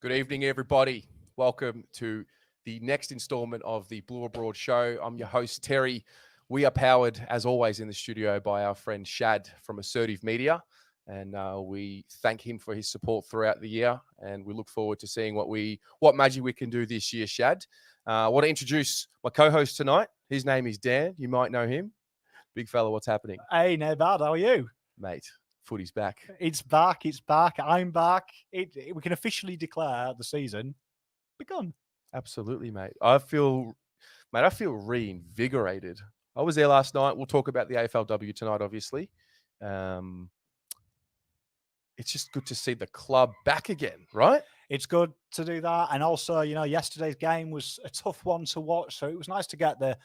Good evening, everybody. Welcome to the next installment of the Blue Abroad Show. I'm your host, Terry. We are powered, as always, in the studio by our friend Shad from Assertive Media. And we thank him for his support throughout the year. And we look forward to seeing what magic we can do this year, Shad. I want to introduce my co-host tonight. His name is Dan. You might know him. Big fella, what's happening? Hey, no bad. How are you? Mate, footy's back. It's back. It's back. I'm back. We can officially declare the season begun. Absolutely, mate. I feel reinvigorated. I was there last night. We'll talk about the AFLW tonight, obviously. It's just good to see the club back again, right? It's good to do that. And also, yesterday's game was a tough one to watch. So it was nice to get the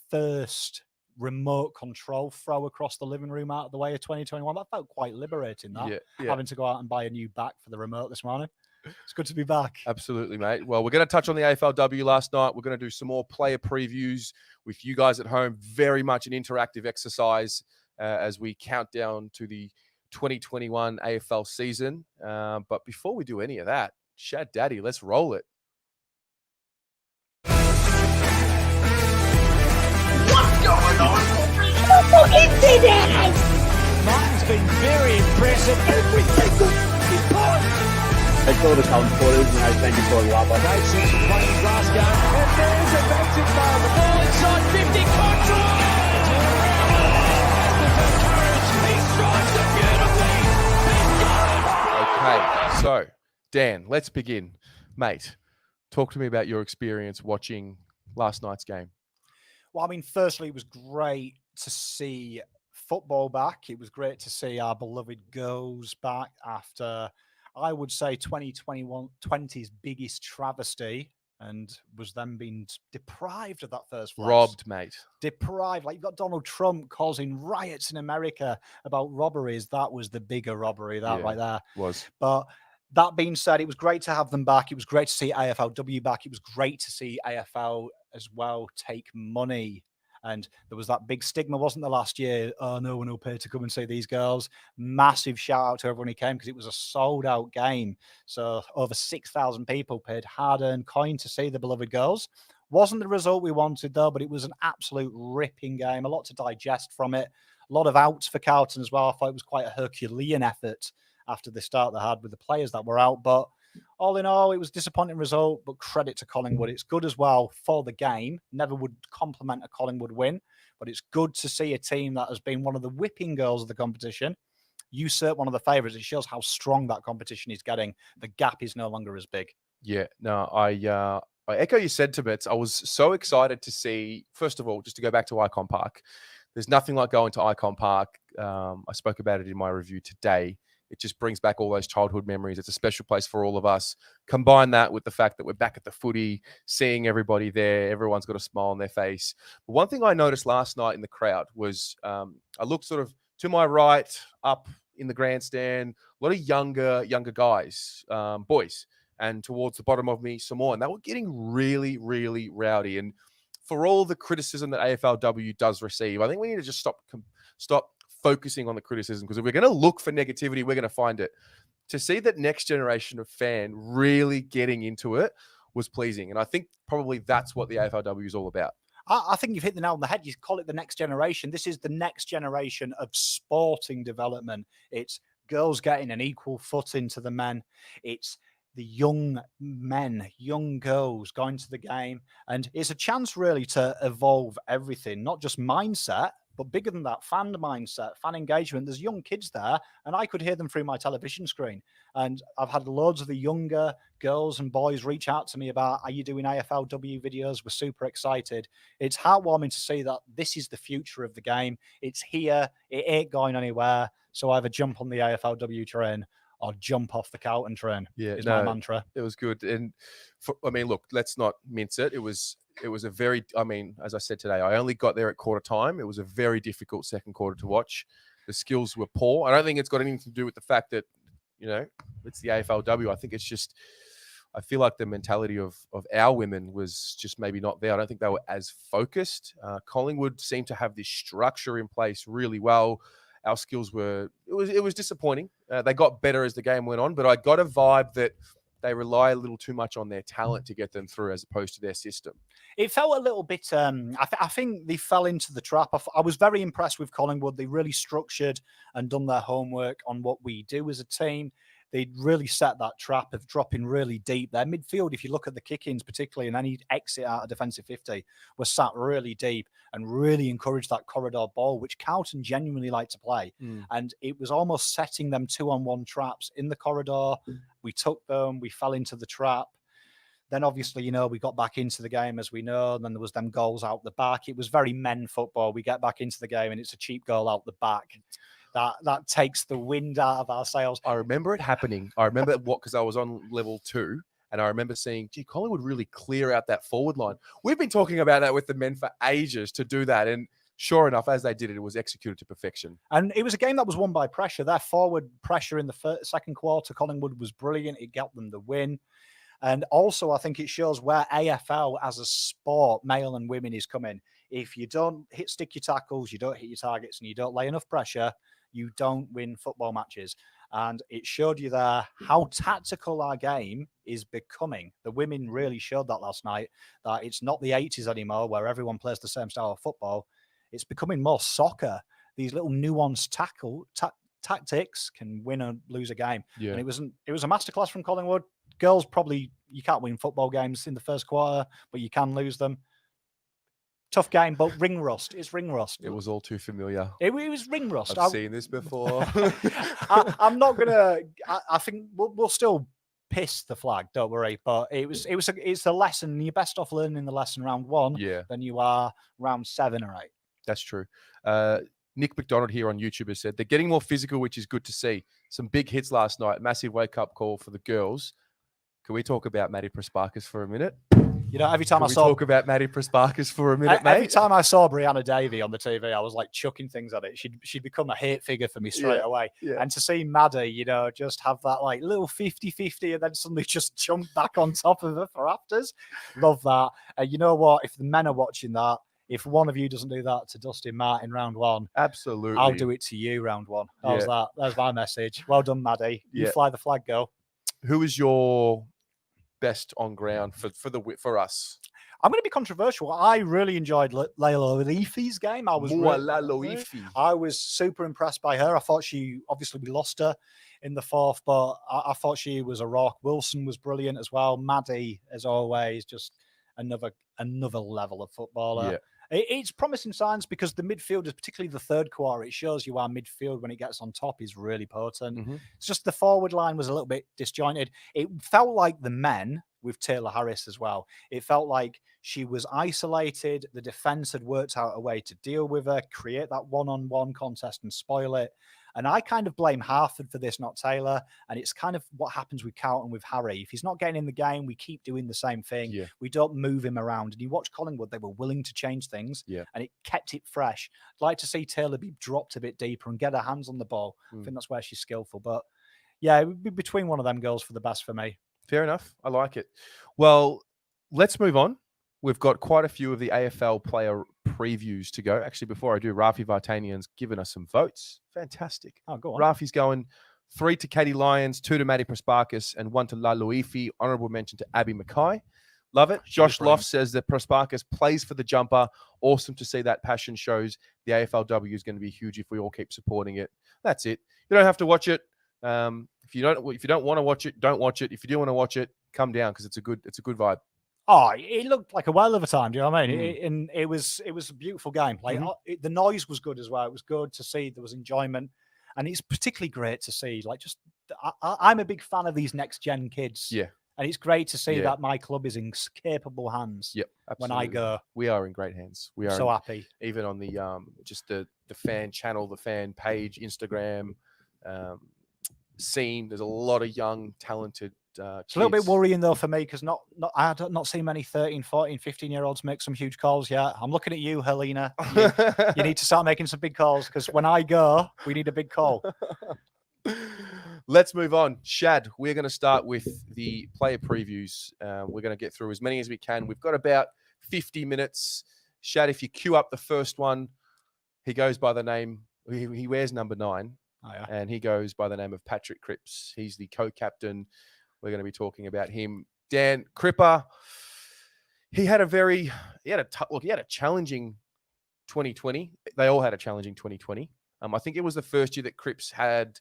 first remote control throw across the living room out of the way of 2021. That felt quite liberating, having to go out and buy a new bat for the remote this morning. It's good to be back. Absolutely, mate. Well, we're going to touch on the AFLW last night. We're going to do some more player previews with you guys at home. Very much an interactive exercise as we count down to the 2021 AFL season. But before we do any of that, Shad Daddy, let's roll it. What's going on? Fucking did it! Martin's been very impressive. Every single fucking point! I saw the count for it, and I thank you for the lap. Great sense of playing Glasgow. And there's a magic moment. Ball inside 50, control! He strikes it beautifully. He's got it. Okay, so Dan, let's begin. Mate, talk to me about your experience watching last night's game. Well, I mean, firstly, it was great to see football back. It was great to see our beloved girls back after, I would say, 2020's biggest travesty, and was then being deprived of that first place. Robbed, mate. Deprived. Like, you've got Donald Trump causing riots in America about robberies. That was the bigger robbery, right there. Was. But that being said, it was great to have them back. It was great to see AFLW back. It was great to see AFL as well take money. And there was that big stigma, wasn't there, last year? Oh, no one will pay to come and see these girls. Massive shout out to everyone who came because it was a sold out game. So over 6,000 people paid hard-earned coin to see the beloved girls. Wasn't the result we wanted, though, but it was an absolute ripping game. A lot to digest from it. A lot of outs for Carlton as well. I thought it was quite a Herculean effort after the start they had with the players that were out. But all in all, it was a disappointing result, but credit to Collingwood. It's good as well for the game. Never would compliment a Collingwood win, but it's good to see a team that has been one of the whipping girls of the competition usurp one of the favourites. It shows how strong that competition is getting. The gap is no longer as big. Yeah, no, I echo your sentiments. I was so excited to see, first of all, just to go back to Icon Park. There's nothing like going to Icon Park. I spoke about it in my review today. It just brings back all those childhood memories. It's a special place for all of us. Combine that with the fact that we're back at the footy, seeing everybody there. Everyone's got a smile on their face. But one thing I noticed last night in the crowd was I looked sort of to my right, up in the grandstand, a lot of younger guys, boys, and towards the bottom of me, some more. And they were getting really, really rowdy. And for all the criticism that AFLW does receive, I think we need to just stop focusing on the criticism, because if we're going to look for negativity, we're going to find it. To see that next generation of fan really getting into it was pleasing. And I think probably that's what the AFLW is all about. I think you've hit the nail on the head. You call it the next generation. This is the next generation of sporting development. It's girls getting an equal footing to the men. It's the young men, young girls going to the game. And it's a chance really to evolve everything, not just mindset, but bigger than that, fan mindset, fan engagement. There's young kids there, and I could hear them through my television screen. And I've had loads of the younger girls and boys reach out to me about, are you doing AFLW videos? We're super excited. It's heartwarming to see that this is the future of the game. It's here. It ain't going anywhere. So either jump on the AFLW train or jump off the Carlton train. Yeah, is my mantra. It was good. And look, let's not mince it. It was a very, as I said today, I only got there at quarter time. It was a very difficult second quarter to watch. The skills were poor. I don't think it's got anything to do with the fact that, it's the AFLW. I think it's just, I feel like the mentality of our women was just maybe not there. I don't think they were as focused. Collingwood seemed to have this structure in place really well. Our skills it was disappointing. They got better as the game went on, but I got a vibe that they rely a little too much on their talent to get them through as opposed to their system. It felt a little bit. I think they fell into the trap. I was very impressed with Collingwood. They really structured and done their homework on what we do as a team. They really set that trap of dropping really deep. Their midfield, if you look at the kick-ins particularly, and any exit out of defensive 50, was sat really deep and really encouraged that corridor ball, which Carlton genuinely like to play. And it was almost setting them 2-on-1 traps in the corridor. We took them. We fell into the trap. Then obviously, we got back into the game, as we know, and then there was them goals out the back. It was very men football. We get back into the game and it's a cheap goal out the back. That takes the wind out of our sails. I remember it happening. I remember because I was on level 2 and I remember seeing, Collingwood really clear out that forward line. We've been talking about that with the men for ages to do that. And sure enough, as they did it, it was executed to perfection. And it was a game that was won by pressure. Their forward pressure in the second quarter, Collingwood, was brilliant. It got them the win. And also, I think it shows where AFL as a sport, male and women, is coming. If you don't stick your tackles, you don't hit your targets, and you don't lay enough pressure, you don't win football matches. And it showed you there how tactical our game is becoming. The women really showed that last night, that it's not the 80s anymore where everyone plays the same style of football. It's becoming more soccer. These little nuanced tactics can win or lose a game. Yeah. And it was a masterclass from Collingwood. Girls, probably, you can't win football games in the first quarter, but you can lose them. Tough game, but ring rust. It's ring rust. It was all too familiar. It was ring rust. I've seen this before. I'm not gonna. I think we'll still piss the flag. Don't worry. But it's a lesson. You're best off learning the lesson round 1 than you are round 7 or 8. That's true. Nick McDonald here on YouTube has said they're getting more physical, which is good to see. Some big hits last night. Massive wake up call for the girls. Can we talk about Maddie Prasparkas for a minute? Every time Can we talk about Maddie Prasparkas for a minute, mate? Every time I saw Brianna Davey on the TV, I was like chucking things at it. She'd become a hate figure for me straight away. Yeah. And to see Maddie, just have that like little 50-50 and then suddenly just jump back on top of her for afters. Love that. You know what? If the men are watching that, if one of you doesn't do that to Dustin Martin round 1, absolutely, I'll do it to you round 1. How's that? There's my message. Well done, Maddie. You fly the flag, girl. Who is your best on ground for us? I'm going to be controversial. I really enjoyed Layla Leafy's game. I was super impressed by her. I thought we lost her in the 4th, but I thought she was a rock. Wilson was brilliant as well. Maddie, as always, just another level of footballer. Yeah. It's promising signs because the midfielders, particularly the third quarter, it shows you our midfield when it gets on top is really potent. Mm-hmm. It's just the forward line was a little bit disjointed. It felt like the men with Taylor Harris as well. It felt like she was isolated. The defense had worked out a way to deal with her, create that one-on-one contest and spoil it. And I kind of blame Harford for this, not Taylor. And it's kind of what happens with Carlton with Harry. If he's not getting in the game, we keep doing the same thing. Yeah. We don't move him around. And you watch Collingwood, they were willing to change things. Yeah. And it kept it fresh. I'd like to see Taylor be dropped a bit deeper and get her hands on the ball. I think that's where she's skillful. But yeah, it would be between one of them girls for the best for me. Fair enough. I like it. Well, let's move on. We've got quite a few of the AFL player previews to go. Actually, before I do, Rafi Vartanian's given us some votes. Fantastic. Oh, go on. Rafi's going 3 to Katie Lyons, 2 to Maddie Prasparkas, and 1 to La Luifi. Honourable mention to Abby McKay. Love it. Josh Loft says that Prasparkas plays for the jumper. Awesome to see that passion shows. The AFLW is going to be huge if we all keep supporting it. That's it. You don't have to watch it. If you don't want to watch it, don't watch it. If you do want to watch it, come down because it's a good vibe. Oh, it looked like a whale of a time. Do you know what I mean? It was a beautiful game. Like the noise was good as well. It was good to see there was enjoyment, and it's particularly great to see. Like, just I'm a big fan of these next gen kids. Yeah, and it's great to see that my club is in capable hands. Yep, when I go, we are in great hands. We are so happy. Even on the just the fan channel, the fan page, Instagram scene. There's a lot of young, talented. It's a little bit worrying though for me because I have not seen many 13, 14, 15-year-olds make some huge calls yet. I'm looking at you, Helena. You need to start making some big calls because when I go, we need a big call. Let's move on. Shad, we're going to start with the player previews. We're going to get through as many as we can. We've got about 50 minutes. Shad, if you queue up the first one, he goes by the name, he wears number 9. Oh, yeah. And he goes by the name of Patrick Cripps. He's the co-captain we're going to be talking about him. Dan Cripper, he had a challenging 2020. They all had a challenging 2020. I think it was the first year that Cripps had,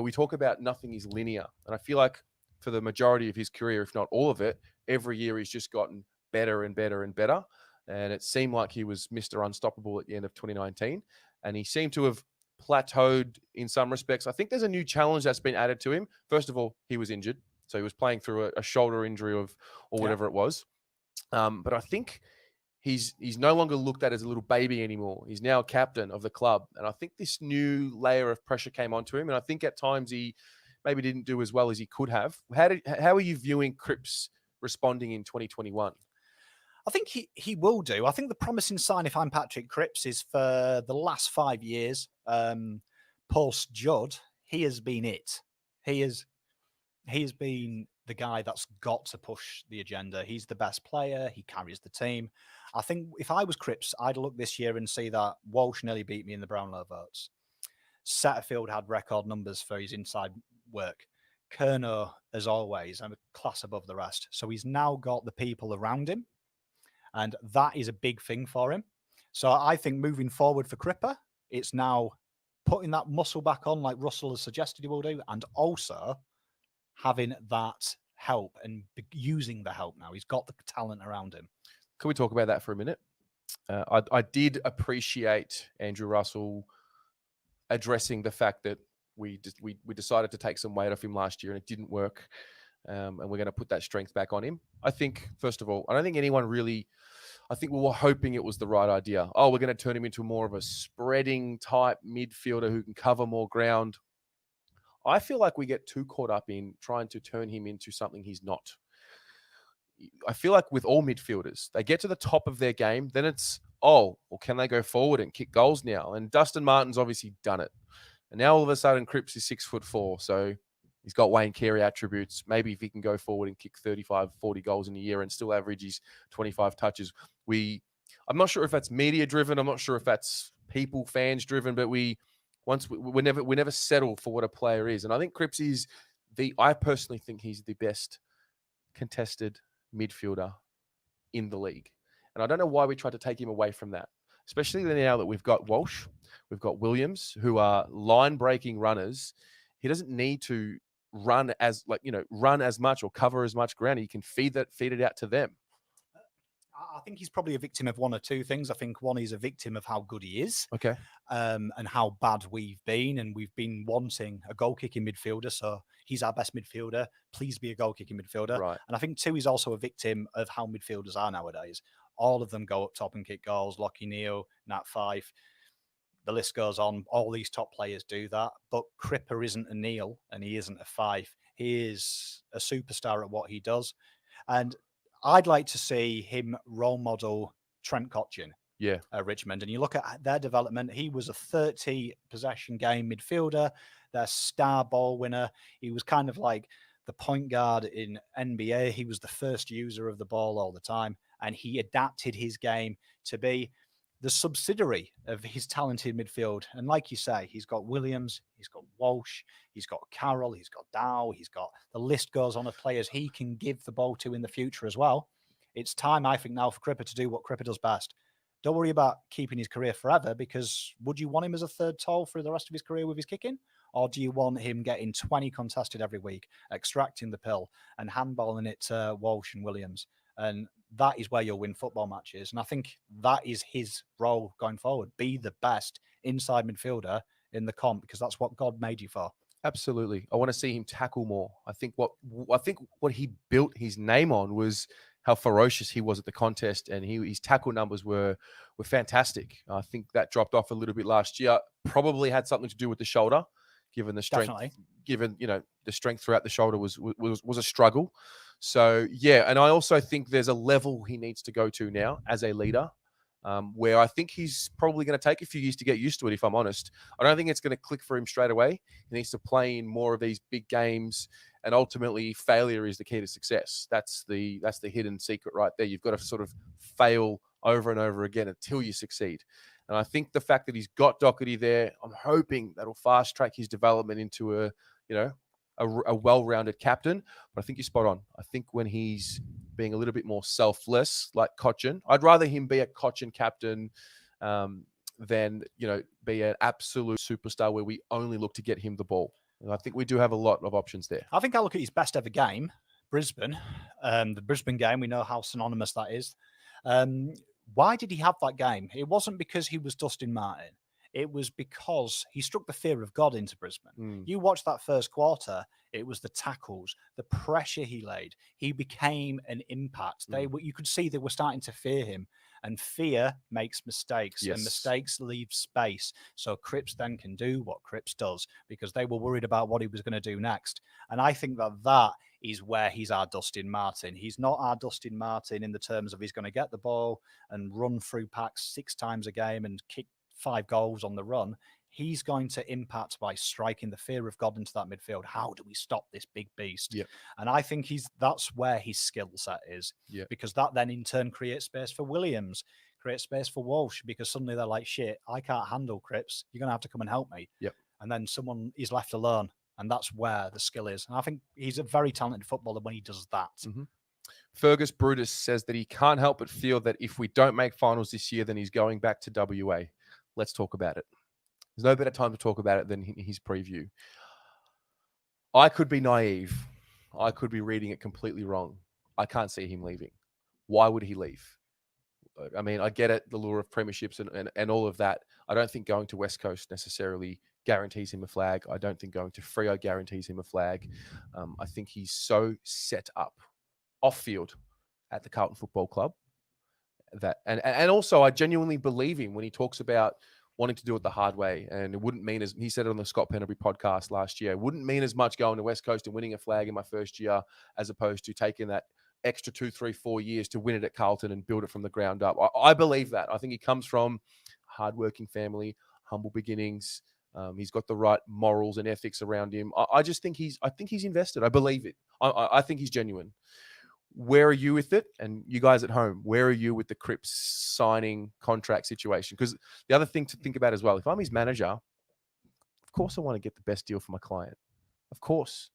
we talk about nothing is linear. And I feel like for the majority of his career, if not all of it, every year he's just gotten better and better and better. And it seemed like he was Mr. Unstoppable at the end of 2019. And he seemed to have plateaued in some respects. I think there's a new challenge that's been added to him. First of all, he was injured. So he was playing through a shoulder injury or whatever it was. But I think he's no longer looked at as a little baby anymore. He's now captain of the club. And I think this new layer of pressure came onto him. And I think at times he maybe didn't do as well as he could have. How are you viewing Cripps responding in 2021? I think he will do. I think the promising sign, if I'm Patrick Cripps, is for the last 5 years, post Judd, he has been it. He has been the guy that's got to push the agenda. He's the best player. He carries the team. I think if I was Cripps, I'd look this year and see that Walsh nearly beat me in the Brownlow votes. Setterfield had record numbers for his inside work. Kerno, as always, I'm a class above the rest. So he's now got the people around him. And that is a big thing for him. So I think moving forward for Cripper, it's now putting that muscle back on like Russell has suggested he will do, and also having that help and using the help now. He's got the talent around him. Can we talk about that for a minute? I did appreciate Andrew Russell addressing the fact that we decided to take some weight off him last year and it didn't work. And we're going to put that strength back on him. I think, first of all, I don't think anyone really, I think we were hoping it was the right idea. Oh, we're going to turn him into more of a spreading type midfielder who can cover more ground. I feel like we get too caught up in trying to turn him into something he's not. I feel like with all midfielders, they get to the top of their game, then it's, well, can they go forward and kick goals now? And Dustin Martin's obviously done it. And now all of a sudden, Cripps is 6'4", so he's got Wayne Carey attributes. Maybe if he can go forward and kick 35, 40 goals in a year and still average his 25 touches. I'm not sure if that's media driven. I'm not sure if that's people, fans driven, but we never settle for what a player is. And I think Cripps is I personally think he's the best contested midfielder in the league. And I don't know why we tried to take him away from that, especially now that we've got Walsh, we've got Williams, who are line-breaking runners. He doesn't need to run as much or cover as much ground. He can feed it out to them. I think he's probably a victim of one or two things. I think one, he's a victim of how good he is. Okay. And how bad we've been. And we've been wanting a goal-kicking midfielder. So he's our best midfielder. Please be a goal-kicking midfielder. Right. And I think, too, he's also a victim of how midfielders are nowadays. All of them go up top and kick goals. Lockie Neal, Nat Fife. The list goes on. All these top players do that. But Cripper isn't a Neal and he isn't a Fife. He is a superstar at what he does. And I'd like to see him role model Trent Cotchin at Richmond. And you look at their development, he was a 30 possession game midfielder, their star ball winner. He was kind of like the point guard in NBA. He was the first user of the ball all the time. And he adapted his game to be the subsidiary of his talented midfield. And like you say, he's got Williams, he's got Walsh, he's got Carroll, he's got Dow, the list goes on of players he can give the ball to in the future as well. It's time, I think, now for Cripper to do what Cripper does best. Don't worry about keeping his career forever, because would you want him as a third tall for the rest of his career with his kicking? Or do you want him getting 20 contested every week, extracting the pill and handballing it to Walsh and Williams? And that is where you'll win football matches. And I think that is his role going forward. Be the best inside midfielder in the comp, because that's what God made you for. Absolutely. I want to see him tackle more. I think what he built his name on was how ferocious he was at the contest, and his tackle numbers were fantastic. I think that dropped off a little bit last year. Probably had something to do with the shoulder, given the strength. Definitely. Given the strength throughout the shoulder was a struggle. So yeah, and I also think there's a level he needs to go to now as a leader, where I think he's probably going to take a few years to get used to it, if I'm honest. I don't think it's going to click for him straight away. He needs to play in more of these big games, and ultimately failure is the key to success. That's the hidden secret right there. You've got to sort of fail over and over again until you succeed. And I think the fact that he's got Doherty there, I'm hoping that'll fast track his development into a well-rounded captain. But I think you're spot on. I think when he's being a little bit more selfless, like Cochin, I'd rather him be a Cochin captain than, be an absolute superstar where we only look to get him the ball. And I think we do have a lot of options there. I think I look at his best ever game, Brisbane. The Brisbane game, we know how synonymous that is. Why did he have that game? It wasn't because he was Dustin Martin. It was because he struck the fear of God into Brisbane. You watch that first quarter, it was the tackles, the pressure he laid. He became an impact. You could see they were starting to fear him. And fear makes mistakes, and mistakes leave space. So Cripps then can do what Cripps does, because they were worried about what he was going to do next. And I think that is where he's our Dustin Martin. He's not our Dustin Martin in the terms of he's going to get the ball and run through packs 6 times a game and kick 5 goals on the run. He's going to impact by striking the fear of God into that midfield. How do we stop this big beast? Yep. And I think that's where his skill set is, because that then in turn creates space for Williams, creates space for Walsh, because suddenly they're like, shit, I can't handle Cripps. You're going to have to come and help me. Yep. And then someone is left alone. And that's where the skill is. And I think he's a very talented footballer when he does that. Fergus Brutus says that he can't help but feel that if we don't make finals this year, then he's going back to WA. Let's talk about it. There's no better time to talk about it than his preview. I could be naive. I could be reading it completely wrong. I can't see him leaving. Why would he leave? I mean, I get it, the lure of premierships and all of that. I don't think going to West Coast necessarily guarantees him a flag. I don't think going to Freo guarantees him a flag. I think he's so set up off field at the Carlton Football Club that, and also I genuinely believe him when he talks about wanting to do it the hard way. And it wouldn't mean, as he said it on the Scott Penderbury podcast last year, it wouldn't mean as much going to West Coast and winning a flag in my first year as opposed to taking that extra 2, 3, 4 years to win it at Carlton and build it from the ground up. I believe that. I think he comes from a hardworking family, humble beginnings. He's got the right morals and ethics around him. I just think he's invested. I believe it. I think he's genuine. Where are you with it? And you guys at home, where are you with the Cripps signing contract situation? Because the other thing to think about as well, if I'm his manager, of course I want to get the best deal for my client. Of course.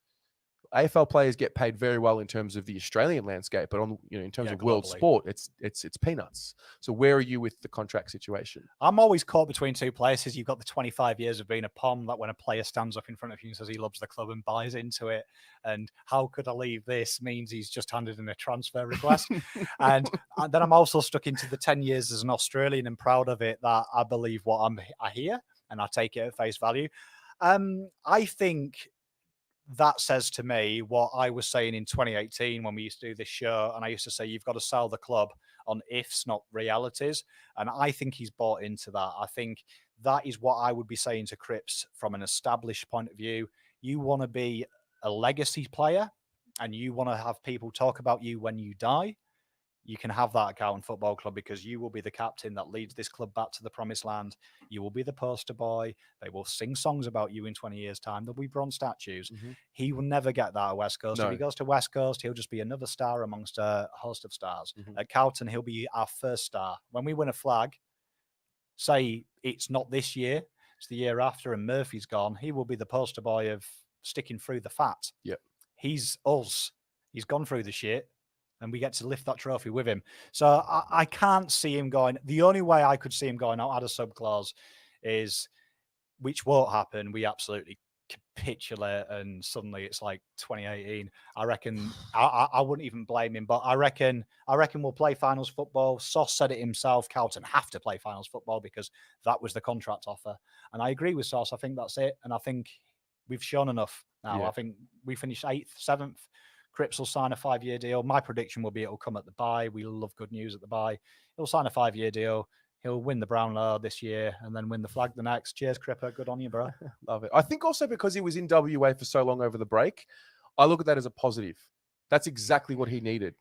AFL players get paid very well in terms of the Australian landscape, but in terms of world sport, it's peanuts. So where are you with the contract situation? I'm always caught between two places. You've got the 25 years of being a POM, that when a player stands up in front of you and says he loves the club and buys into it, and how could I leave this means he's just handed in a transfer request. and then I'm also stuck into the 10 years as an Australian and proud of it, that I believe what I hear and I take it at face value. I think that says to me what I was saying in 2018 when we used to do this show. And I used to say, you've got to sell the club on ifs, not realities. And I think he's bought into that. I think that is what I would be saying to Cripps from an established point of view. You want to be a legacy player and you want to have people talk about you when you die. You can have that at Carlton Football Club, because you will be the captain that leads this club back to the promised land. You will be the poster boy. They will sing songs about you in 20 years' time. There'll be bronze statues. He will never get that at West Coast. No. If he goes to West Coast, he'll just be another star amongst a host of stars. At Carlton, he'll be our first star. When we win a flag, say it's not this year, it's the year after, and Murphy's gone, he will be the poster boy of sticking through the fat. Yep. He's us. He's gone through the shit, and we get to lift that trophy with him. So I can't see him going. The only way I could see him going out, add a sub clause, is, which won't happen, we absolutely capitulate and suddenly it's like 2018. I reckon I wouldn't even blame him, but I reckon we'll play finals football. Sauce said it himself. Carlton have to play finals football because that was the contract offer. And I agree with Sauce. I think that's it. And I think we've shown enough now. Yeah. I think we finished 8th, 7th. Cripps will sign a 5-year deal. My prediction will be it'll come at the bye. We love good news at the bye. He'll sign a 5-year deal. He'll win the Brownlow this year and then win the flag the next. Cheers, Cripper. Good on you, bro. Love it. I think also because he was in WA for so long over the break, I look at that as a positive. That's exactly what he needed.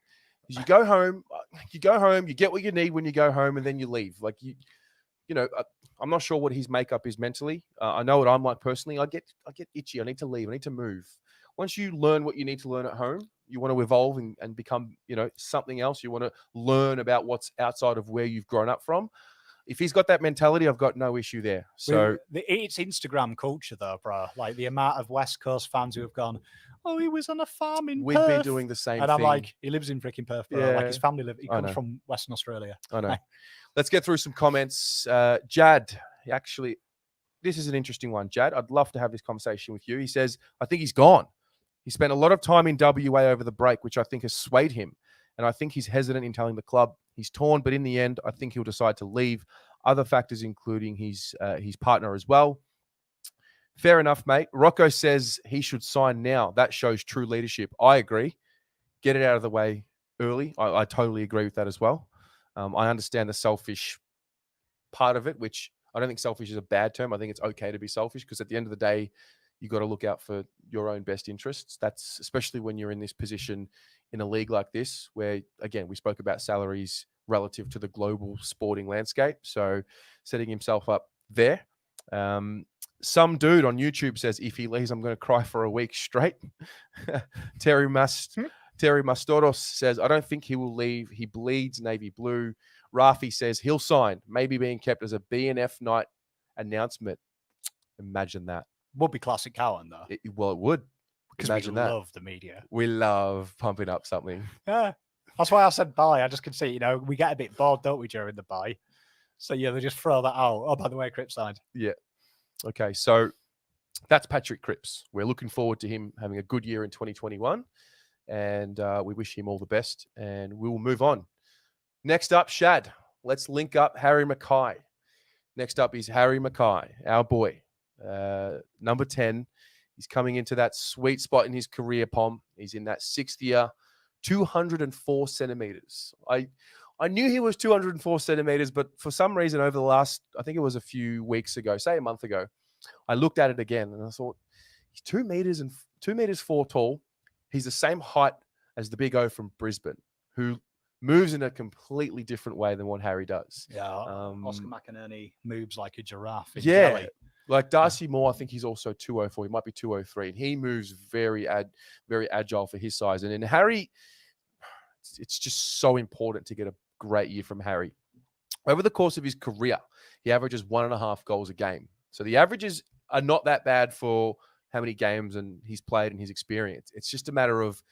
You go home, you get what you need when you go home, and then you leave. Like I'm not sure what his makeup is mentally. I know what I'm like personally. I get itchy. I need to leave. I need to move. Once you learn what you need to learn at home, you want to evolve and become, something else. You want to learn about what's outside of where you've grown up from. if he's got that mentality, I've got no issue there. So It's Instagram culture, though, bro. Like the amount of West Coast fans who have gone, "Oh, he was on a farm in we'd Perth," be doing the same and thing. I'm like, he lives in freaking Perth, bro. Like his Yeah. family live. He I comes know. from Western Australia. I know. Let's get through some comments. Jad, actually, this is an interesting one. Jad, I'd love to have this conversation with you. He says, I think he's gone. He spent a lot of time in WA over the break, which I think has swayed him. And I think he's hesitant in telling the club he's torn. But in the end, I think he'll decide to leave. Other factors, including his partner as well. Fair enough, mate. Rocco says he should sign now. That shows true leadership. I agree. Get it out of the way early. I totally agree with that as well. I understand the selfish part of it, which I don't think selfish is a bad term. I think it's okay to be selfish because at the end of the day, you got to look out for your own best interests. That's especially when you're in this position in a league like this, where, again, we spoke about salaries relative to the global sporting landscape. So setting himself up there. Some dude on YouTube says, if he leaves, I'm going to cry for a week straight. Terry Mastoros says, I don't think he will leave. He bleeds navy blue. Rafi says he'll sign, maybe being kept as a BNF night announcement. Imagine that. Would be classic Cowan, though. It would. Because Imagine we that. love the media. We love pumping up something. Yeah. That's why I said bye. I just could see, we get a bit bored, don't we, during the bye? So, yeah, they just throw that out. Oh, by the way, Cripps signed. Yeah. Okay, so that's Patrick Cripps. We're looking forward to him having a good year in 2021. And we wish him all the best. And we will move on. Next up, Shad. Let's link up Harry McKay. Next up is Harry McKay, our boy. Number 10. He's coming into that sweet spot in his career, Pom. He's in that 6th year, 204 centimeters. I knew he was 204 centimeters, but for some reason over the last, I think it was a few weeks ago, say a month ago, I looked at it again and I thought, he's 2 meters 4 tall. He's the same height as the Big O from Brisbane, who moves in a completely different way than what Harry does. Yeah, Oscar McInerney moves like a giraffe. Yeah, like Darcy Moore, I think he's also 204. He might be 203, and he moves very agile for his size. And in Harry, it's just so important to get a great year from Harry. Over the course of his career, he averages 1.5 goals a game. So the averages are not that bad for how many games and he's played and his experience. It's just a matter of,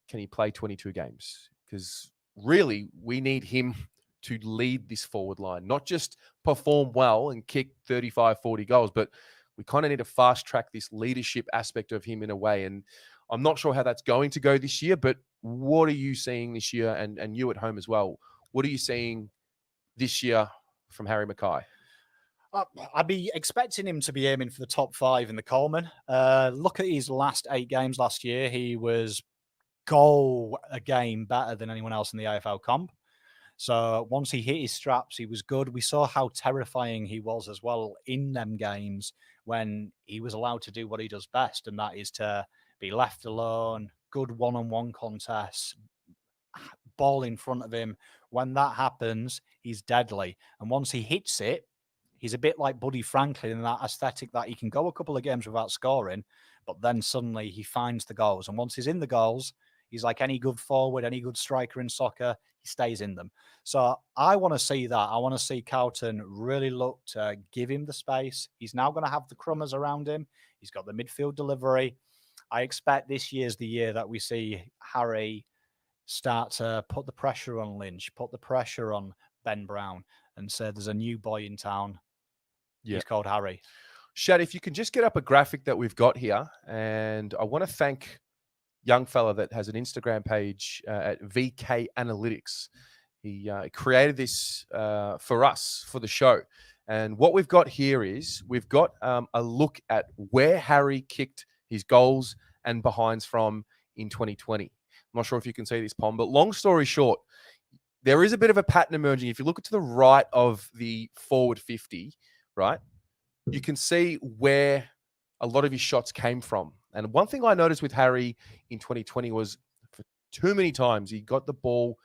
can he play 22 games? Because really, we need him to lead this forward line, not just perform well and kick 35, 40 goals, but we kind of need to fast track this leadership aspect of him in a way. And I'm not sure how that's going to go this year, but what are you seeing this year? And you at home as well. What are you seeing this year from Harry McKay? I'd be expecting him to be aiming for the top 5 in the Coleman. Look at his last 8 games last year. He was goal a game better than anyone else in the AFL comp. So once he hit his straps, he was good. We saw how terrifying he was as well in them games when he was allowed to do what he does best, and that is to be left alone, good one-on-one contests, ball in front of him. When that happens, he's deadly. And once he hits it, he's a bit like Buddy Franklin in that aesthetic that he can go a couple of games without scoring, but then suddenly he finds the goals. And once he's in the goals, he's like any good forward, any good striker in soccer, he stays in them. So I want to see that. I want to see Carlton really look to give him the space. He's now going to have the crummers around him. He's got the midfield delivery. I expect this year's the year that we see Harry start to put the pressure on Lynch, put the pressure on Ben Brown, and say there's a new boy in town. Yeah. He's called Harry. Shad, if you can just get up a graphic that we've got here, and I want to thank young fella that has an Instagram page at VK Analytics. He created this for us, for the show. And what we've got here is we've got a look at where Harry kicked his goals and behinds from in 2020. I'm not sure if you can see this, Pom, but long story short, there is a bit of a pattern emerging. If you look to the right of the forward 50, right, you can see where a lot of his shots came from. And one thing I noticed with Harry in 2020 was for too many times he got the ball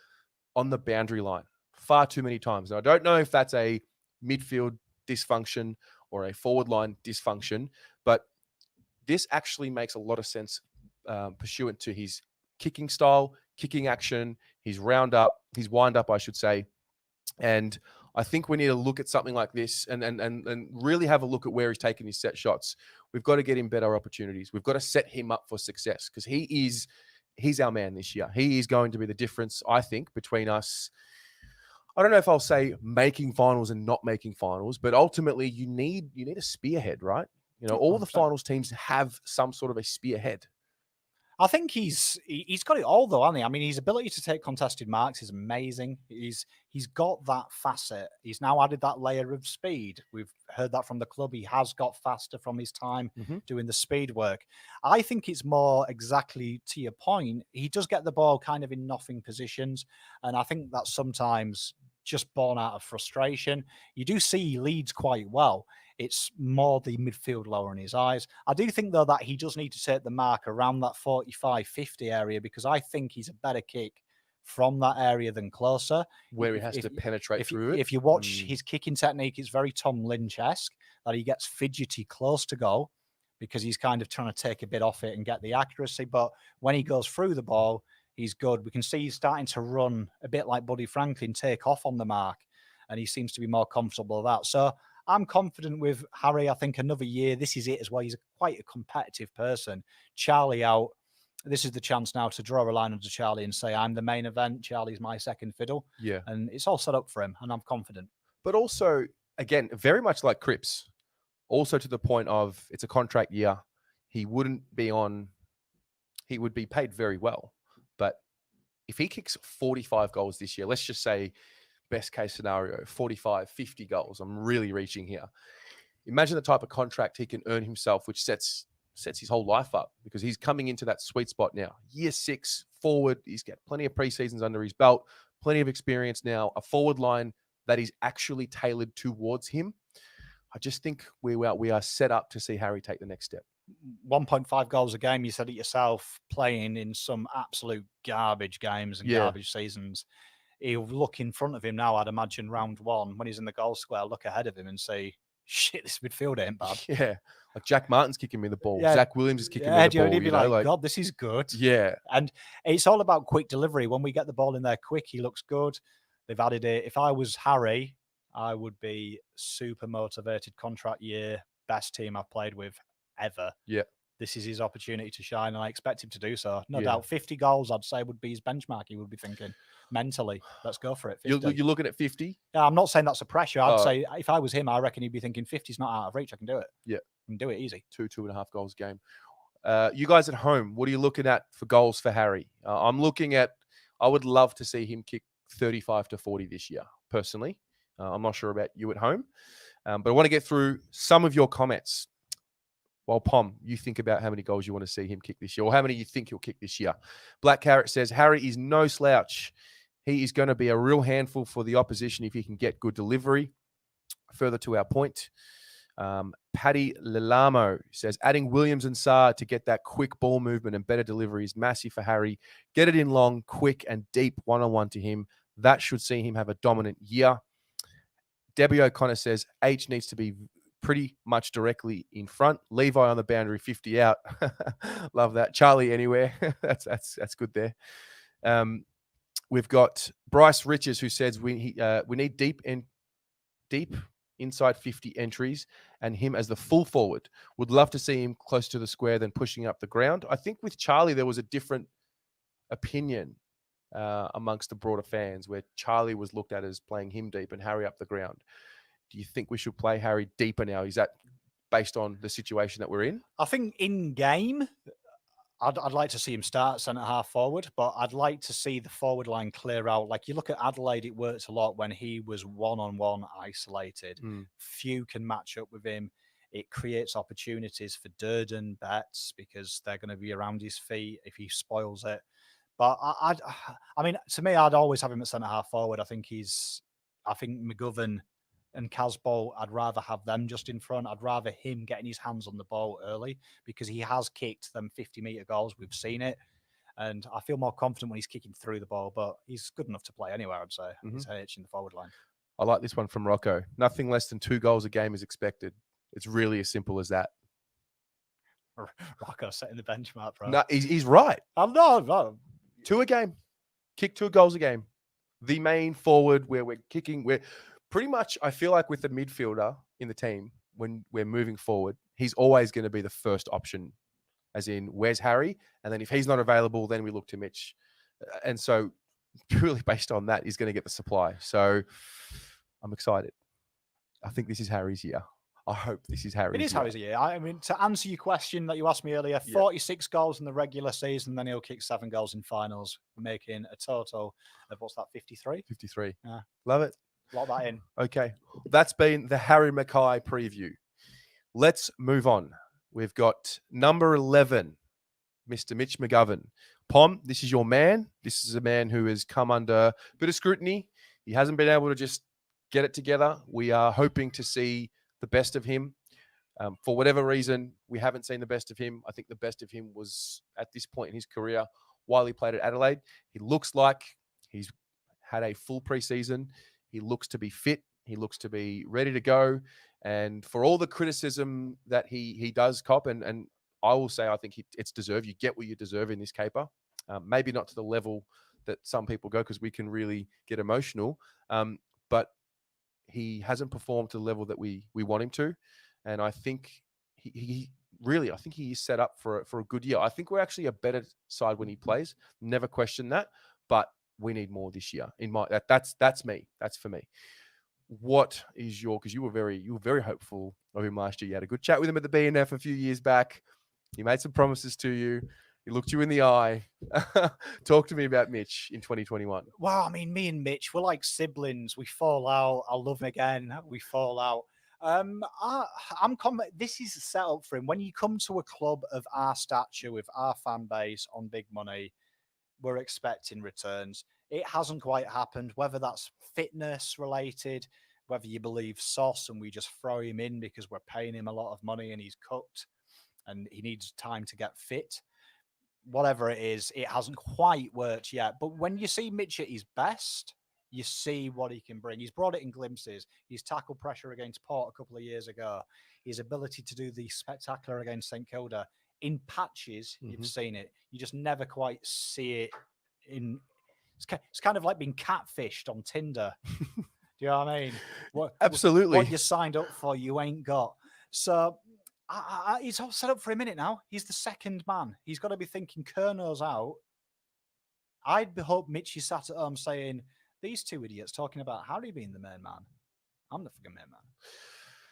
on the boundary line, far too many times. Now, I don't know if that's a midfield dysfunction or a forward line dysfunction, but this actually makes a lot of sense pursuant to his kicking style, kicking action, his wind up, I should say. And I think we need to look at something like this and really have a look at where he's taking his set shots. We've got to get him better opportunities. We've got to set him up for success because he's our man this year. He is going to be the difference, I think, between us. I don't know if I'll say making finals and not making finals, but ultimately you need a spearhead, right? You know, all the 100%. finals teams have some sort of a spearhead. I think he's got it all though, hasn't he? I mean, his ability to take contested marks is amazing. He's got that facet. He's now added that layer of speed. We've heard that from the club. He has got faster from his time doing the speed work. I think it's more exactly to your point. He does get the ball kind of in nothing positions, and I think that's sometimes just born out of frustration. You do see he leads quite well. It's more the midfield lowering his eyes. I do think, though, that he does need to take the mark around that 45-50 area because I think he's a better kick from that area than closer. Where he has to penetrate through it. If you watch his kicking technique, it's very Tom Lynch-esque, that he gets fidgety close to goal because he's kind of trying to take a bit off it and get the accuracy. But when he goes through the ball, he's good. We can see he's starting to run a bit like Buddy Franklin, take off on the mark, and he seems to be more comfortable with that. So I'm confident with Harry. I think another year, this is it as well. He's quite a competitive person. Charlie out. This is the chance now to draw a line under Charlie and say, I'm the main event. Charlie's my second fiddle. Yeah. And it's all set up for him, and I'm confident. But also, again, very much like Cripps, also to the point of it's a contract year. He would be paid very well. But if he kicks 45 goals this year, let's just say best case scenario, 45, 50 goals. I'm really reaching here. Imagine the type of contract he can earn himself, which sets his whole life up because he's coming into that sweet spot now. Year 6, forward. He's got plenty of preseasons under his belt, plenty of experience now, a forward line that is actually tailored towards him. I just think we are set up to see Harry take the next step. 1.5 goals a game, you said it yourself, playing in some absolute garbage games and garbage seasons. He'll look in front of him now, I'd imagine, round one, when he's in the goal square, look ahead of him and say, shit, this midfield ain't bad. Yeah. Like Jack Martin's kicking me the ball. Yeah. Zach Williams is kicking me the ball. He'd be like, God, this is good. Yeah. And it's all about quick delivery. When we get the ball in there quick, he looks good. They've added it. If I was Harry, I would be super motivated. Contract year, best team I've played with ever. Yeah. This is his opportunity to shine, and I expect him to do so. No doubt. 50 goals, I'd say, would be his benchmark. He would be thinking mentally, let's go for it. 50. You're looking at 50? Yeah, I'm not saying that's a pressure. I'd say if I was him, I reckon he'd be thinking 50's not out of reach. I can do it. Yeah. I can do it easy. 2.5 goals a game. You guys at home, what are you looking at for goals for Harry? I'm looking at, I would love to see him kick 35 to 40 this year, personally. I'm not sure about you at home, but I want to get through some of your comments. Well, Pom, you think about how many goals you want to see him kick this year, or how many you think he'll kick this year. Black Carrot says, Harry is no slouch. He is going to be a real handful for the opposition if he can get good delivery. Further to our point, Paddy Lilamo says, adding Williams and Saar to get that quick ball movement and better delivery is massive for Harry. Get it in long, quick, and deep one-on-one to him. That should see him have a dominant year. Debbie O'Connor says, H needs to be pretty much directly in front. Levi on the boundary, 50 out. Love that. Charlie anywhere. That's good there. We've got Bryce Riches who says we need deep inside 50 entries and him as the full forward. Would love to see him close to the square than pushing up the ground. I think with Charlie there was a different opinion amongst the broader fans where Charlie was looked at as playing him deep and Harry up the ground. Do you think we should play Harry deeper now? Is that based on the situation that we're in? I think in game, I'd like to see him start centre half forward, but I'd like to see the forward line clear out. Like you look at Adelaide, it worked a lot when he was one-on-one isolated. Few can match up with him. It creates opportunities for Durden, Betts, because they're going to be around his feet if he spoils it. But I mean, to me, I'd always have him at centre half forward. I think McGovern and Casbolt, I'd rather have them just in front. I'd rather him getting his hands on the ball early because he has kicked them 50-metre goals. We've seen it. And I feel more confident when he's kicking through the ball, but he's good enough to play anywhere, I'd say. He's H in the forward line. I like this one from Rocco. Nothing less than 2 goals a game is expected. It's really as simple as that. Rocco setting the benchmark, bro. No, he's right. I'm not. 2 a game. Kick 2 goals a game. The main forward where we're kicking, pretty much, I feel like with the midfielder in the team, when we're moving forward, he's always going to be the first option, as in, where's Harry? And then if he's not available, then we look to Mitch. And so purely based on that, he's going to get the supply. So I'm excited. I think this is Harry's year. I hope this is Harry's year. It is Harry's year. I mean, to answer your question that you asked me earlier, 46 goals in the regular season, then he'll kick 7 goals in finals, making a total of, what's that, 53? 53. Yeah. Love it. Lock that in. Okay. That's been the Harry McKay preview. Let's move on. We've got number 11, Mr. Mitch McGovern. Pom, this is your man. This is a man who has come under a bit of scrutiny. He hasn't been able to just get it together. We are hoping to see the best of him. For whatever reason, we haven't seen the best of him. I think the best of him was at this point in his career while he played at Adelaide. He looks like he's had a full preseason. He looks to be fit. He looks to be ready to go. And for all the criticism that he does cop, and I will say I think it's deserved. You get what you deserve in this caper. Maybe not to the level that some people go, because we can really get emotional. But he hasn't performed to the level that we want him to. And I think he really, I think he is set up for a good year. I think we're actually a better side when he plays. Never question that. But we need more this year. That's me. That's for me. What is your? Because you were very hopeful of him last year. You had a good chat with him at the BNF a few years back. He made some promises to you. He looked you in the eye. Talk to me about Mitch in 2021. Well, I mean, me and Mitch, we're like siblings. We fall out. I love him again. We fall out. This is a setup for him. When you come to a club of our stature with our fan base on big money, we're expecting returns. It hasn't quite happened, whether that's fitness related, whether you believe sauce and we just throw him in because we're paying him a lot of money and he's cooked and he needs time to get fit. Whatever it is, it hasn't quite worked yet. But when you see Mitch at his best, you see what he can bring. He's brought it in glimpses. His tackle pressure against Port a couple of years ago. His ability to do the spectacular against St Kilda. In patches, you've seen it. You just never quite see it in... It's kind of like being catfished on Tinder. Do you know what I mean? Absolutely. What you signed up for, you ain't got. So... he's all set up for a minute now. He's the second man. He's got to be thinking Kerno's out. I'd hope Mitch is sat at home saying, these two idiots talking about Harry being the main man. I'm the fucking main man.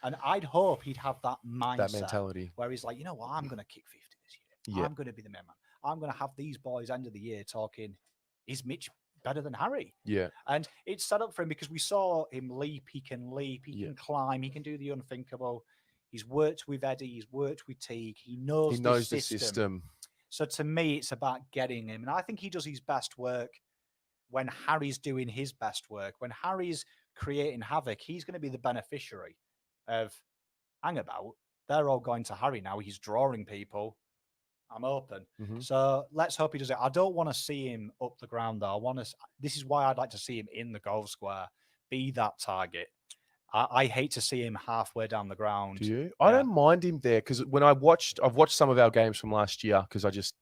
And I'd hope he'd have that mindset. That mentality. Where he's like, you know what? I'm going to kick 50 this year. Yeah. I'm going to be the main man. I'm going to have these boys end of the year talking, is Mitch better than Harry? Yeah. And it's set up for him because we saw him leap. He can can climb. He can do the unthinkable. He's worked with Eddie. He's worked with Teague. He knows the system. So to me, it's about getting him. And I think he does his best work when Harry's doing his best work. When Harry's creating havoc, he's going to be the beneficiary of, hang about, they're all going to Harry now. He's drawing people. I'm open. So let's hope he does it. I don't want to see him up the ground, though. This is why I'd like to see him in the goal square, be that target. I hate to see him halfway down the ground. Do you? I don't mind him there, because when I've watched some of our games from last year, because I just,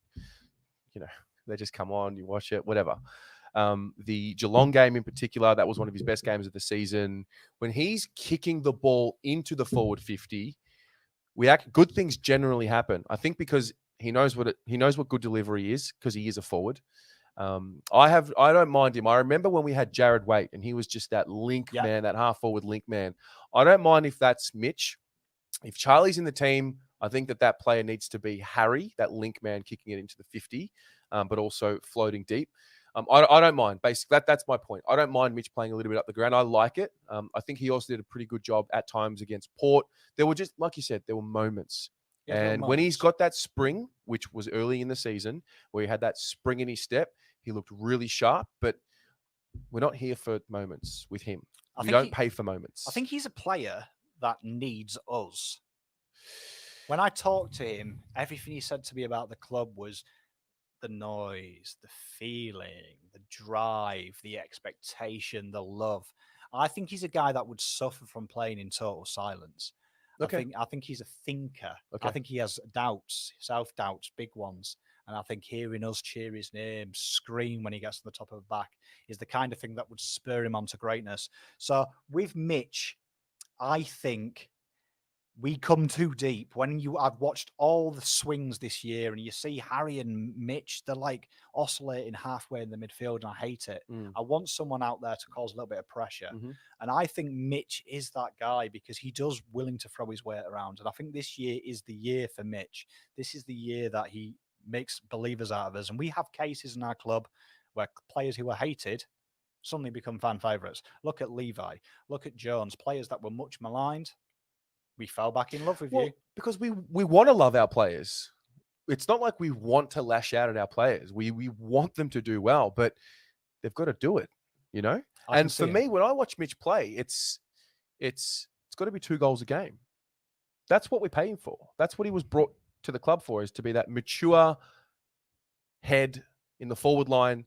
they just come on, you watch it, whatever. The Geelong game in particular, that was one of his best games of the season. When he's kicking the ball into the forward 50, good things generally happen. I think because he knows what good delivery is, because he is a forward. I don't mind him. I remember when we had Jared Waite and he was just that link man, that half forward link man. I don't mind if that's Mitch. If Charlie's in the team, I think that player needs to be Harry, that link man kicking it into the 50, but also floating deep. I don't mind. Basically, that's my point. I don't mind Mitch playing a little bit up the ground. I like it. I think he also did a pretty good job at times against Port. There were just, like you said, there were moments. Yeah, and when he's got that spring, which was early in the season, where he had that spring in his step, he looked really sharp. But we're not here for moments with him. We don't pay for moments. I think he's a player that needs us. When I talked to him, everything he said to me about the club was the noise, the feeling, the drive, the expectation, the love. I think he's a guy that would suffer from playing in total silence. Okay. I think he's a thinker. Okay. I think he has doubts, self-doubts, big ones. And I think hearing us cheer his name, scream when he gets to the top of the back is the kind of thing that would spur him on to greatness. So with Mitch, I think we come too deep. I've watched all the swings this year and you see Harry and Mitch, they're like oscillating halfway in the midfield and I hate it. I want someone out there to cause a little bit of pressure. And I think Mitch is that guy because he does willing to throw his weight around. And I think this year is the year for Mitch. This is the year that he makes believers out of us. And we have cases in our club where players who were hated suddenly become fan favourites. Look at Levi, look at Jones, players that were much maligned. We fell back in love with you. Because we want to love our players. It's not like we want to lash out at our players. We want them to do well, but they've got to do it, you know? And for me, when I watch Mitch play, it's got to be 2 goals a game. That's what we're paying for. That's what he was brought to the club for, is to be that mature head in the forward line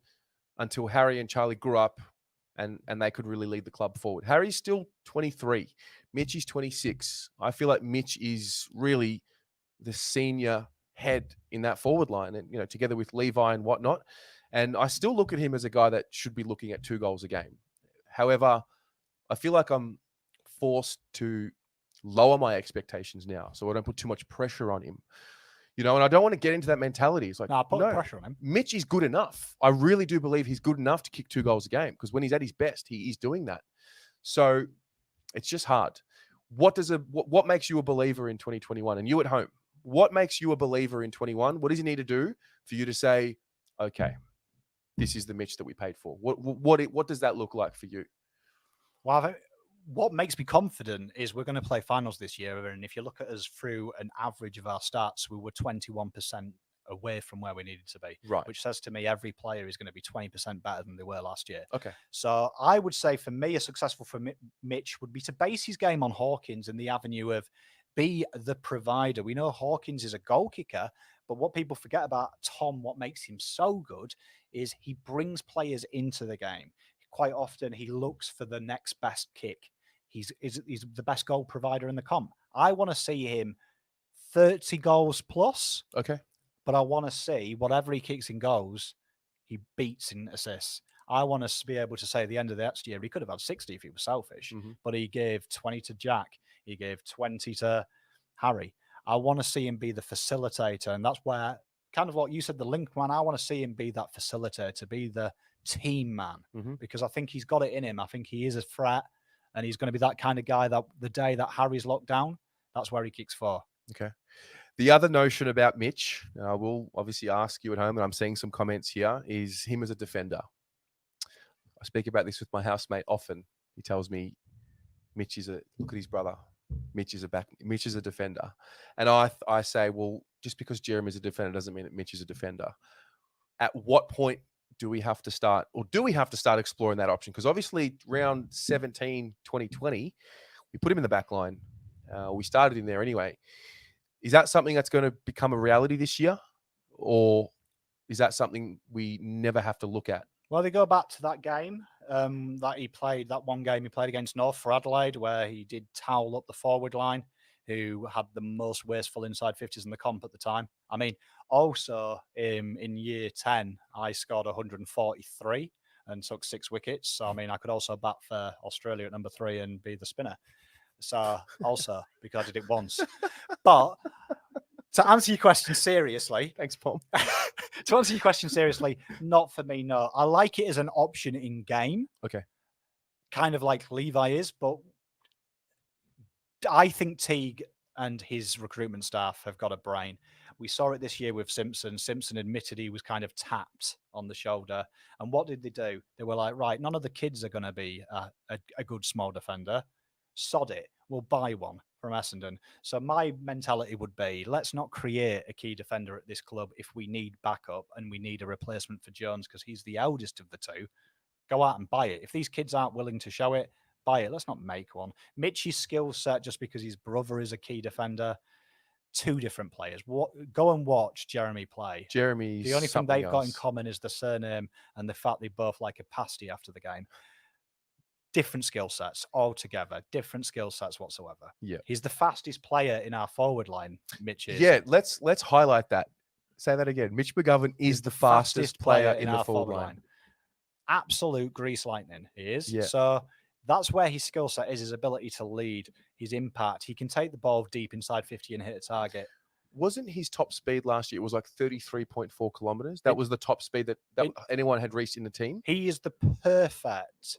until Harry and Charlie grew up and they could really lead the club forward. Harry's still 23. Mitch is 26. I feel like Mitch is really the senior head in that forward line, and you know, together with Levi and whatnot. And I still look at him as a guy that should be looking at 2 goals a game. However, I feel like I'm forced to lower my expectations now, so I don't put too much pressure on him. You know, and I don't want to get into that mentality. It's like, no, pressure on him. Mitch is good enough. I really do believe he's good enough to kick 2 goals a game, because when he's at his best, he is doing that. So it's just hard. What makes you a believer in 2021? And you at home, what makes you a believer in 21? What does he need to do for you to say, okay, this is the Mitch that we paid for? What does that look like for you? Well, what makes me confident is we're going to play finals this year. And if you look at us through an average of our stats, we were 21% away from where we needed to be. Right. Which says to me every player is going to be 20% better than they were last year. Okay. So I would say for me, a successful for Mitch would be to base his game on Hawkins in the avenue of be the provider. We know Hawkins is a goal kicker, but what people forget about Tom, what makes him so good, is he brings players into the game. Quite often he looks for the next best kick. He's the best goal provider in the comp. I want to see him 30 goals plus. Okay. But I want to see whatever he kicks in goals, he beats in assists. I want to be able to say at the end of the next year, he could have had 60 if he was selfish, but he gave 20 to Jack. He gave 20 to Harry. I want to see him be the facilitator. And that's where, kind of what you said, the link man, I want to see him be that facilitator, be the team man, because I think he's got it in him. I think he is a threat, and he's going to be that kind of guy that the day that Harry's locked down, that's where he kicks for. Okay. The other notion about Mitch, we'll obviously ask you at home, and I'm seeing some comments here, is him as a defender. I speak about this with my housemate often. He tells me, Mitch is look at his brother. Mitch is a defender. And I say, well, just because Jeremy's a defender doesn't mean that Mitch is a defender. At what point do we have to start exploring that option? Because obviously round 17, 2020, we put him in the back line. We started him there anyway. Is that something that's going to become a reality this year? Or is that something we never have to look at? Well, they go back to that game that he played, that one game he played against North for Adelaide, where he did towel up the forward line, who had the most wasteful inside 50s in the comp at the time. I mean, also in year 10, I scored 143 and took 6 wickets. So, I mean, I could also bat for Australia at number 3 and be the spinner. So, also, because I did it once. But to answer your question seriously. Thanks, Paul. To answer your question seriously, not for me, no. I like it as an option in game. Okay. Kind of like Levi is, but I think Teague and his recruitment staff have got a brain. We saw it this year with Simpson. Simpson admitted he was kind of tapped on the shoulder. And what did they do? They were like, right, none of the kids are going to be a good small defender. Sod it. We'll buy one from Essendon. So my mentality would be, let's not create a key defender at this club if we need backup and we need a replacement for Jones because he's the eldest of the two. Go out and buy it. If these kids aren't willing to show it, buy it. Let's not make one. Mitch's skill set, just because his brother is a key defender, 2 different players. Go and watch Jeremy play. Jeremy's the only thing they've else. got in common is the surname and the fact they both like a pasty after the game. Different skill sets altogether. Different skill sets whatsoever. Yeah, he's the fastest player in our forward line. Mitch is. Yeah, let's highlight that. Say that again. Mitch McGovern is the fastest player in the our forward line. Absolute grease lightning, he is. Yeah. So that's where his skill set is, his ability to lead, his impact. He can take the ball deep inside 50 and hit a target. Wasn't his top speed last year? It was like 33.4 kilometers. That was the top speed that anyone had reached in the team. He is the perfect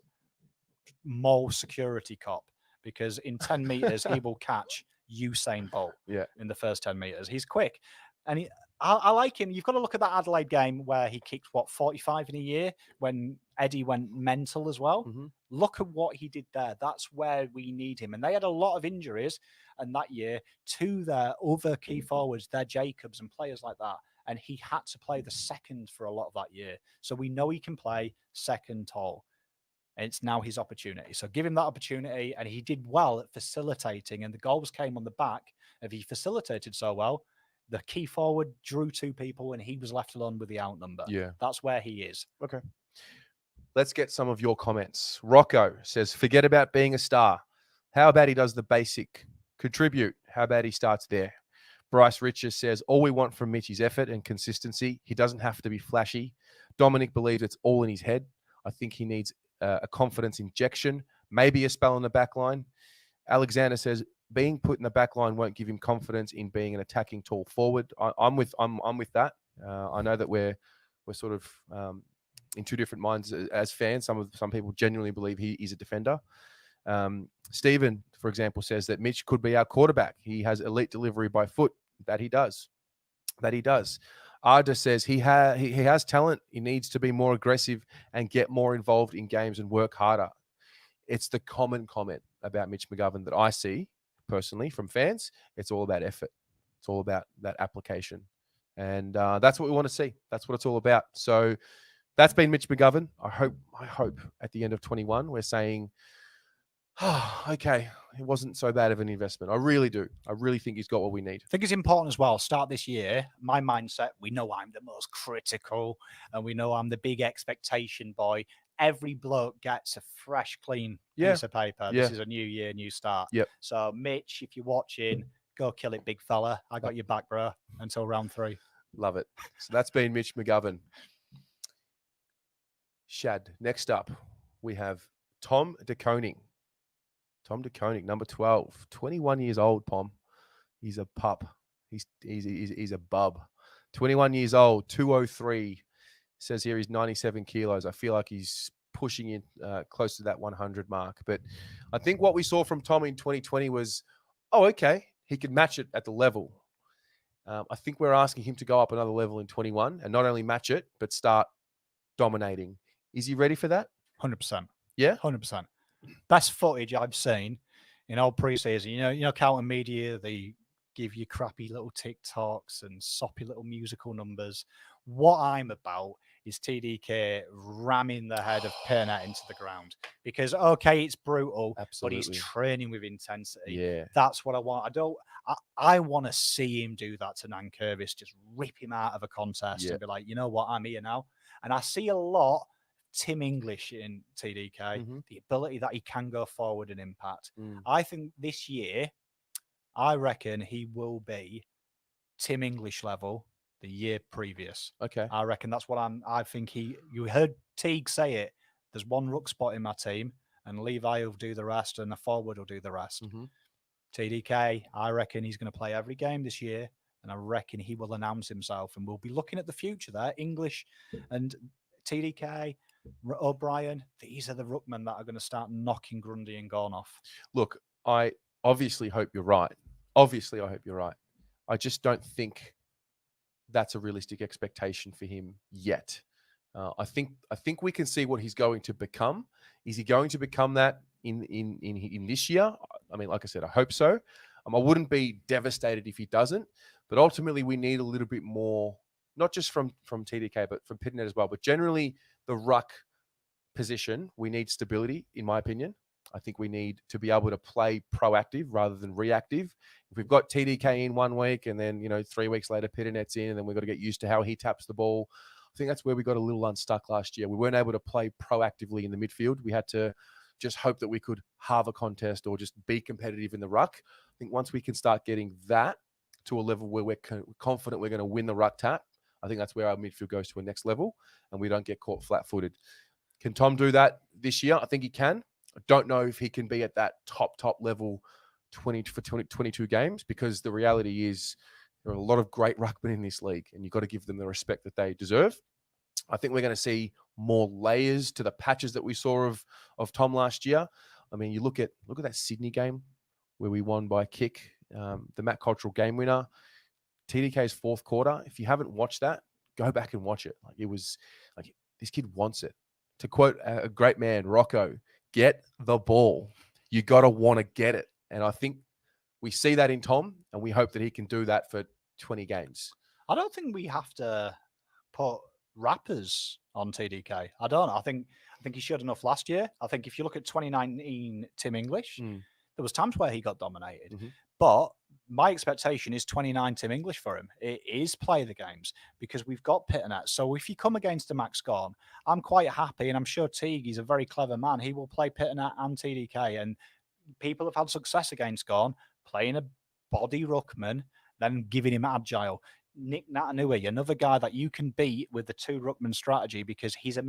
mole security cop because in 10 meters, he will catch Usain Bolt in the first 10 meters. He's quick. And I like him. You've got to look at that Adelaide game where he kicked, 45 in a year when Eddie went mental as well. Mm-hmm. Look at what he did there. That's where we need him. And they had a lot of injuries. And that year, to their other key forwards, their Jacobs and players like that. And he had to play the second for a lot of that year. So we know he can play second tall. And it's now his opportunity. So give him that opportunity. And he did well at facilitating. And the goals came on the back of he facilitated so well. The key forward drew two people and he was left alone with the outnumber. Yeah. That's where he is. Okay. Let's get some of your comments. Rocco says, forget about being a star. How about he does the basic? Contribute. How about he starts there? Bryce Riches says, all we want from Mitch is effort and consistency. He doesn't have to be flashy. Dominic believes it's all in his head. I think he needs a confidence injection, maybe a spell on the back line. Alexander says, being put in the back line won't give him confidence in being an attacking tall forward. I'm with that. I know that we're sort of in two different minds as fans. Some people genuinely believe he is a defender. Stephen, for example, says that Mitch could be our quarterback. He has elite delivery by foot. That he does. Arda says he has talent. He needs to be more aggressive and get more involved in games and work harder. It's the common comment about Mitch McGovern that I see personally from fans. It's all about effort. It's all about that application. And that's what we want to see. That's what it's all about. So that's been Mitch McGovern. I hope at the end of 21, we're saying, oh, okay, it wasn't so bad of an investment. I really do. I really think he's got what we need. I think it's important as well. Start this year. My mindset, we know I'm the most critical and we know I'm the big expectation boy. Every bloke gets a fresh, clean piece of paper. This is a new year, new start. Yep. So, Mitch, if you're watching, go kill it, big fella. I got your back, bro, until round 3. Love it. So that's been Mitch McGovern. Shad. Next up, we have Tom de Koning. Tom de Koning, number 12, 21 years old, Pom. He's a pup. He's a bub. 21 years old, 203. Says here he's 97 kilos. I feel like he's pushing in close to that 100 mark. But I think what we saw from Tom in 2020 was, okay, he could match it at the level. I think we're asking him to go up another level in 21 and not only match it, but start dominating. Is he ready for that? 100%. Yeah? 100%. Best footage I've seen in all preseason. You know, Carlton Media, they give you crappy little TikToks and soppy little musical numbers. What I'm about is TDK ramming the head of Pernette into the ground because, okay, it's brutal, Absolutely. but he's training with intensity. Yeah. That's what I want. I want to see him do that to Nankervis, just rip him out of a contest and be like, you know what, I'm here now. And I see a lot Tim English in TDK, the ability that he can go forward and impact. I think this year, I reckon he will be Tim English level the year previous. Okay. I reckon that's what I think you heard Teague say it. There's one ruck spot in my team and Levi will do the rest and the forward will do the rest. TDK, I reckon he's going to play every game this year and I reckon he will announce himself and we'll be looking at the future there. English and TDK, O'Brien, these are the ruckmen that are going to start knocking Grundy and Gorn off. Look, I obviously hope you're right. Obviously, I hope you're right. I just don't think that's a realistic expectation for him yet. I think we can see what he's going to become. Is he going to become that in this year? I mean, like I said, I hope so. I wouldn't be devastated if he doesn't. But ultimately, we need a little bit more, not just from TDK, but from Pitnet as well. But generally, the ruck position, we need stability, in my opinion. I think we need to be able to play proactive rather than reactive. If we've got TDK in 1 week and then, 3 weeks later, Pitnet's in, and then we've got to get used to how he taps the ball. I think that's where we got a little unstuck last year. We weren't able to play proactively in the midfield. We had to just hope that we could halve a contest or just be competitive in the ruck. I think once we can start getting that to a level where we're confident we're going to win the ruck tap, I think that's where our midfield goes to a next level and we don't get caught flat-footed. Can Tom do that this year? I think he can. I don't know if he can be at that top level 22 games, because the reality is there are a lot of great ruckmen in this league and you've got to give them the respect that they deserve. I think we're going to see more layers to the patches that we saw of Tom last year. I mean, you look at that Sydney game where we won by a kick, the Matt Cottrell game winner, TDK's fourth quarter. If you haven't watched that, go back and watch it. Like, it was like, this kid wants it. To quote a great man, Rocco, get the ball. You got to want to get it. And I think we see that in Tom, and we hope that he can do that for 20 games. I don't think we have to put rappers on TDK. I don't. I think he showed enough last year. I think if you look at 2019 Tim English, there was times where he got dominated. Mm-hmm. But my expectation is 29 Tim English for him. It is play the games because we've got Pitternet. So if you come against a Max Gorn, I'm quite happy, and I'm sure Teague, he's a very clever man. He will play Pitternet and TDK, and people have had success against Gorn playing a body ruckman, then giving him agile. Nick Natanui, another guy that you can beat with the two ruckman strategy, because he's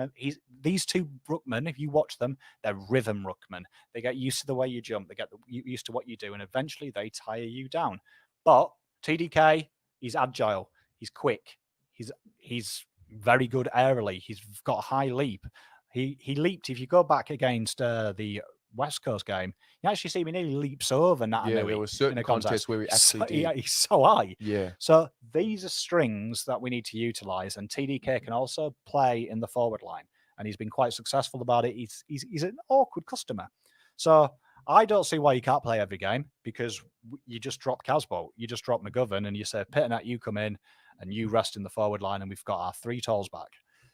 these two ruckmen, if you watch them, they're rhythm ruckmen. They get used to the way you jump, they get used to what you do, and eventually they tire you down. But TDK, he's agile, he's quick, he's very good aerially, he's got a high leap. He leaped, if you go back against the West Coast game, you actually see him nearly leaps over Natanui. Yeah, there was certain contests where he actually did. He's so high. Yeah. So these are strings that we need to utilize, and TDK can also play in the forward line, and he's been quite successful about it. He's an awkward customer. So I don't see why you can't play every game, because you just drop Casbolt, you just drop McGovern, and you say, Pitternet, you come in and you rest in the forward line, and we've got our three tolls back.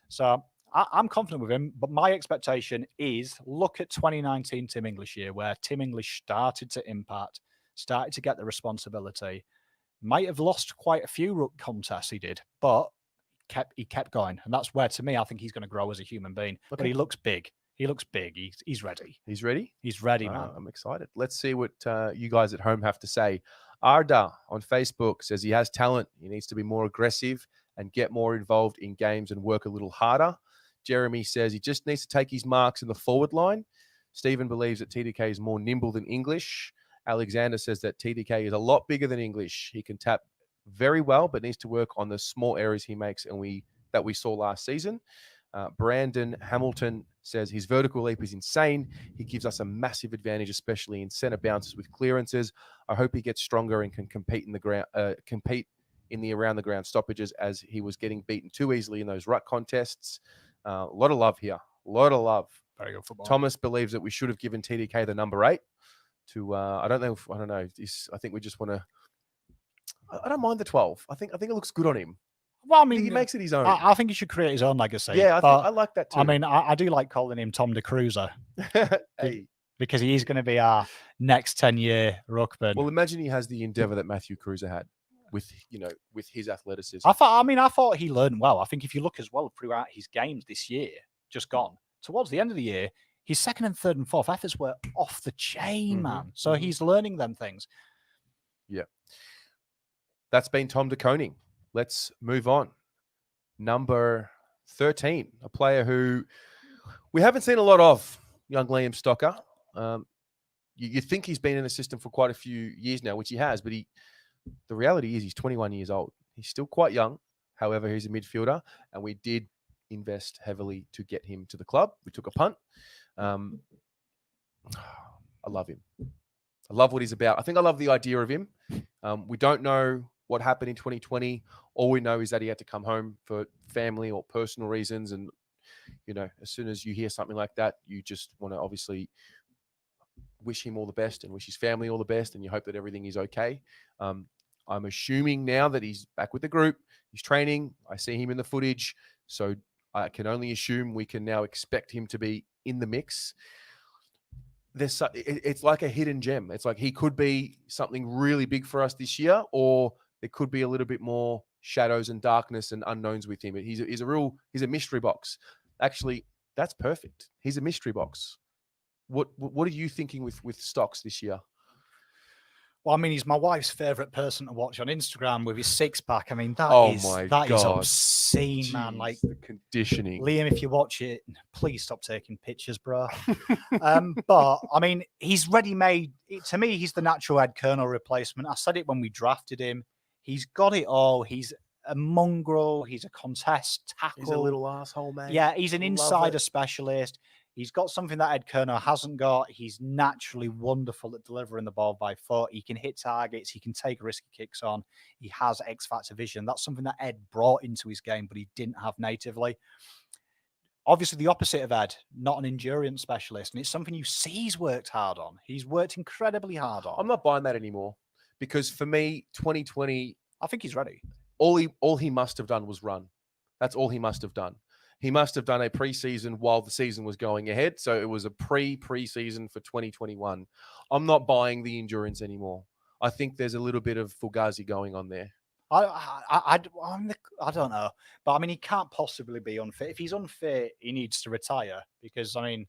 So I'm confident with him, but my expectation is look at 2019 Tim English year, where Tim English started to impact, started to get the responsibility. Might have lost quite a few ruck contests he did, but he kept going. And that's where, to me, I think he's going to grow as a human being. Okay. But he looks big. He looks big. He's ready. He's ready? He's ready, man. I'm excited. Let's see what you guys at home have to say. Arda on Facebook says he has talent. He needs to be more aggressive and get more involved in games and work a little harder. Jeremy says he just needs to take his marks in the forward line. Stephen believes that TDK is more nimble than English. Alexander says that TDK is a lot bigger than English. He can tap very well, but needs to work on the small errors he makes and that we saw last season. Brandon Hamilton says his vertical leap is insane. He gives us a massive advantage, especially in center bounces with clearances. I hope he gets stronger and can compete in the ground, compete in the around the ground stoppages, as he was getting beaten too easily in those ruck contests. A lot of love here. A lot of love. Very good football. Thomas believes that we should have given TDK the number 8 to, I don't know. I think we just want to, I don't mind the 12. I think it looks good on him. Well, I mean, he makes it his own. I think he should create his own legacy. Yeah, I like that too. I mean, I do like calling him Tom de Cruiser. Hey. Because he is going to be our next 10-year ruckman. Well, imagine he has the endeavor that Matthew Cruiser had with his athleticism. I thought he learned well. I think if you look as well throughout his games this year, just gone, towards the end of the year, his second and third and fourth efforts were off the chain, man. So he's learning them things. Yeah. That's been Tom de Koning. Let's move on. Number 13, a player who we haven't seen a lot of, young Liam Stocker. You think he's been in the system for quite a few years now, which he has, but the reality is he's 21 years old. He's still quite young. However, he's a midfielder, and we did invest heavily to get him to the club. We took a punt. I love him. I love what he's about. I think I love the idea of him. We don't know what happened in 2020. All we know is that he had to come home for family or personal reasons. And, as soon as you hear something like that, you just want to obviously wish him all the best and wish his family all the best. And you hope that everything is okay. I'm assuming now that he's back with the group, he's training. I see him in the footage. So I can only assume we can now expect him to be in the mix. It's like a hidden gem. It's like he could be something really big for us this year, or there could be a little bit more shadows and darkness and unknowns with him. He's a mystery box. Actually, that's perfect. He's a mystery box. What are you thinking with stocks this year? Well, I mean, he's my wife's favourite person to watch on Instagram with his six-pack. I mean, that Oh is my that is God. obscene, man. Jeez, Like, the conditioning. Liam, if you watch it, please stop taking pictures, bro. But I mean, he's ready-made. To me, he's the natural Ed Colonel replacement. I said it when we drafted him. He's got it all. He's a mongrel. He's a contest tackle. He's a little asshole, man. Yeah, he's an Love insider it. specialist. He's got something that Ed Colonel hasn't got. He's naturally wonderful at delivering the ball by foot. He can hit targets. He can take risky kicks on. He has X-factor vision. That's something that Ed brought into his game, but he didn't have natively. Obviously, the opposite of Ed, not an endurance specialist. And it's something you see he's worked hard on. He's worked incredibly hard on. I'm not buying that anymore because for me, 2020, I think he's ready. all he must have done was run. That's all he must have done. He must have done a preseason while the season was going ahead. So it was a preseason for 2021. I'm not buying the endurance anymore. I think there's a little bit of Fugazi going on there. I don't know. But I mean, he can't possibly be unfit. If he's unfit, he needs to retire because, I mean,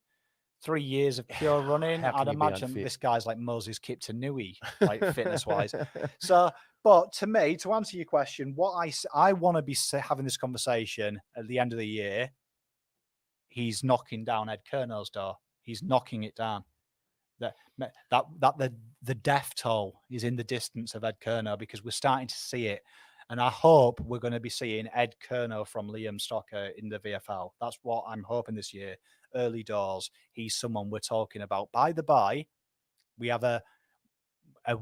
3 years of pure running, How can I'd you be imagine unfit? this guy's like Moses Kiptanui, like fitness-wise. So, but to me, to answer your question, what I want to be having this conversation at the end of the year, he's knocking down Ed Colonel's door. He's knocking it down. The death toll is in the distance of Ed Colonel because we're starting to see it. And I hope we're going to be seeing Ed Colonel from Liam Stocker in the VFL. That's what I'm hoping this year. Early doors. He's someone we're talking about. By the by, we have a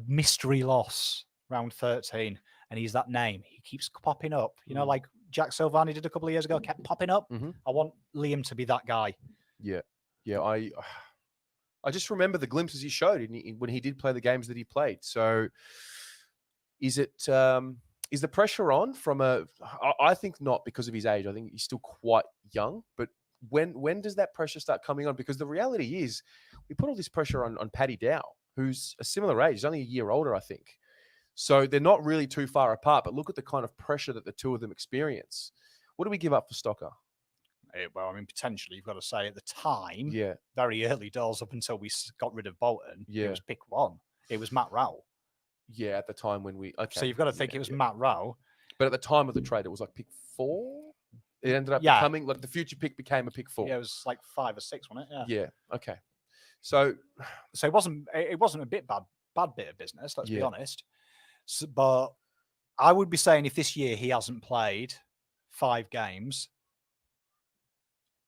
mystery loss round 13, and he's that name. He keeps popping up. You know, like Jack Silvani did a couple of years ago, kept popping up. I want Liam to be that guy. Yeah. I just remember the glimpses he showed when he did play the games that he played. So is the pressure on from I think not because of his age. I think he's still quite young, but when does that pressure start coming on? Because the reality is we put all this pressure on Paddy Dow, who's a similar age. He's only a year older, I think. So they're not really too far apart, but look at the kind of pressure that the two of them experience. What do we give up for Stocker? Well, I mean, potentially, you've got to say at the time, Yeah. very early doors up until we got rid of Bolton, Yeah. it was pick one. It was Matt Rowell. Yeah, at the time when we... Okay. So you've got to think it was Matt Rowell. But at the time of the trade, it was like pick 4? It ended up becoming... Like the future pick became a pick 4. Yeah, it was like 5 or 6, wasn't it? Yeah. Okay. So it wasn't a bad bit of business, let's be honest. So, but I would be saying if this year he hasn't played 5 games...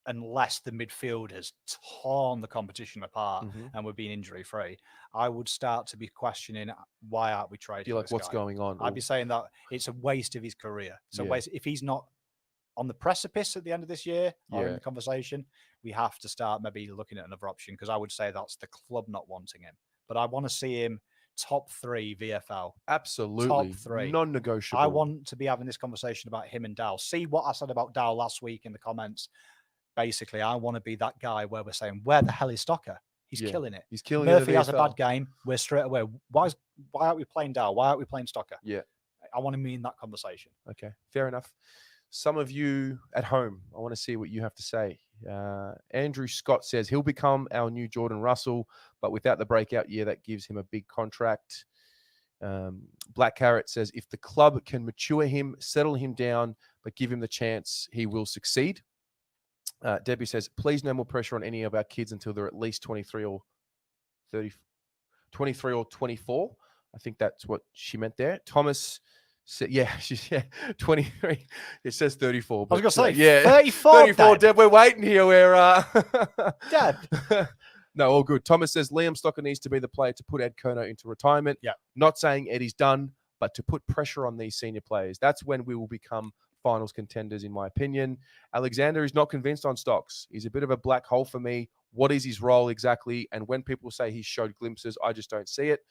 unless the midfield has torn the competition apart and we're being injury-free, I would start to be questioning why aren't we trading you're like, this what's guy? going on? I'd be saying that it's a waste of his career. So if he's not on the precipice at the end of this year or in the conversation, we have to start maybe looking at another option because I would say that's the club not wanting him. But I want to see him top 3 VFL. Absolutely. Top 3. Non-negotiable. I want to be having this conversation about him and Dow. See what I said about Dow last week in the comments. Basically, I want to be that guy where we're saying, where the hell is Stocker? He's killing it. He's killing Murphy it. has a bad game. We're straight away. Why aren't we playing Dow? Why aren't we playing Stocker? Yeah. I want to be in that conversation. Okay. Fair enough. Some of you at home, I want to see what you have to say. Andrew Scott says he'll become our new Jordan Russell, but without the breakout year, that gives him a big contract. Black Carrot says if the club can mature him, settle him down, but give him the chance, he will succeed. Debbie says, please no more pressure on any of our kids until they're at least 23 or 24. I think that's what she meant there. Thomas said, 23. It says 34. I was going to say, 34. 34, Deb, we're waiting here. Deb. No, all good. Thomas says, Liam Stocker needs to be the player to put Ed Kerno into retirement. Yeah. Not saying Eddie's done, but to put pressure on these senior players. That's when we will become finals contenders, in my opinion. Alexander is not convinced on Stocks. He's a bit of a black hole for me. What is his role exactly? And when people say he showed glimpses, I just don't see it.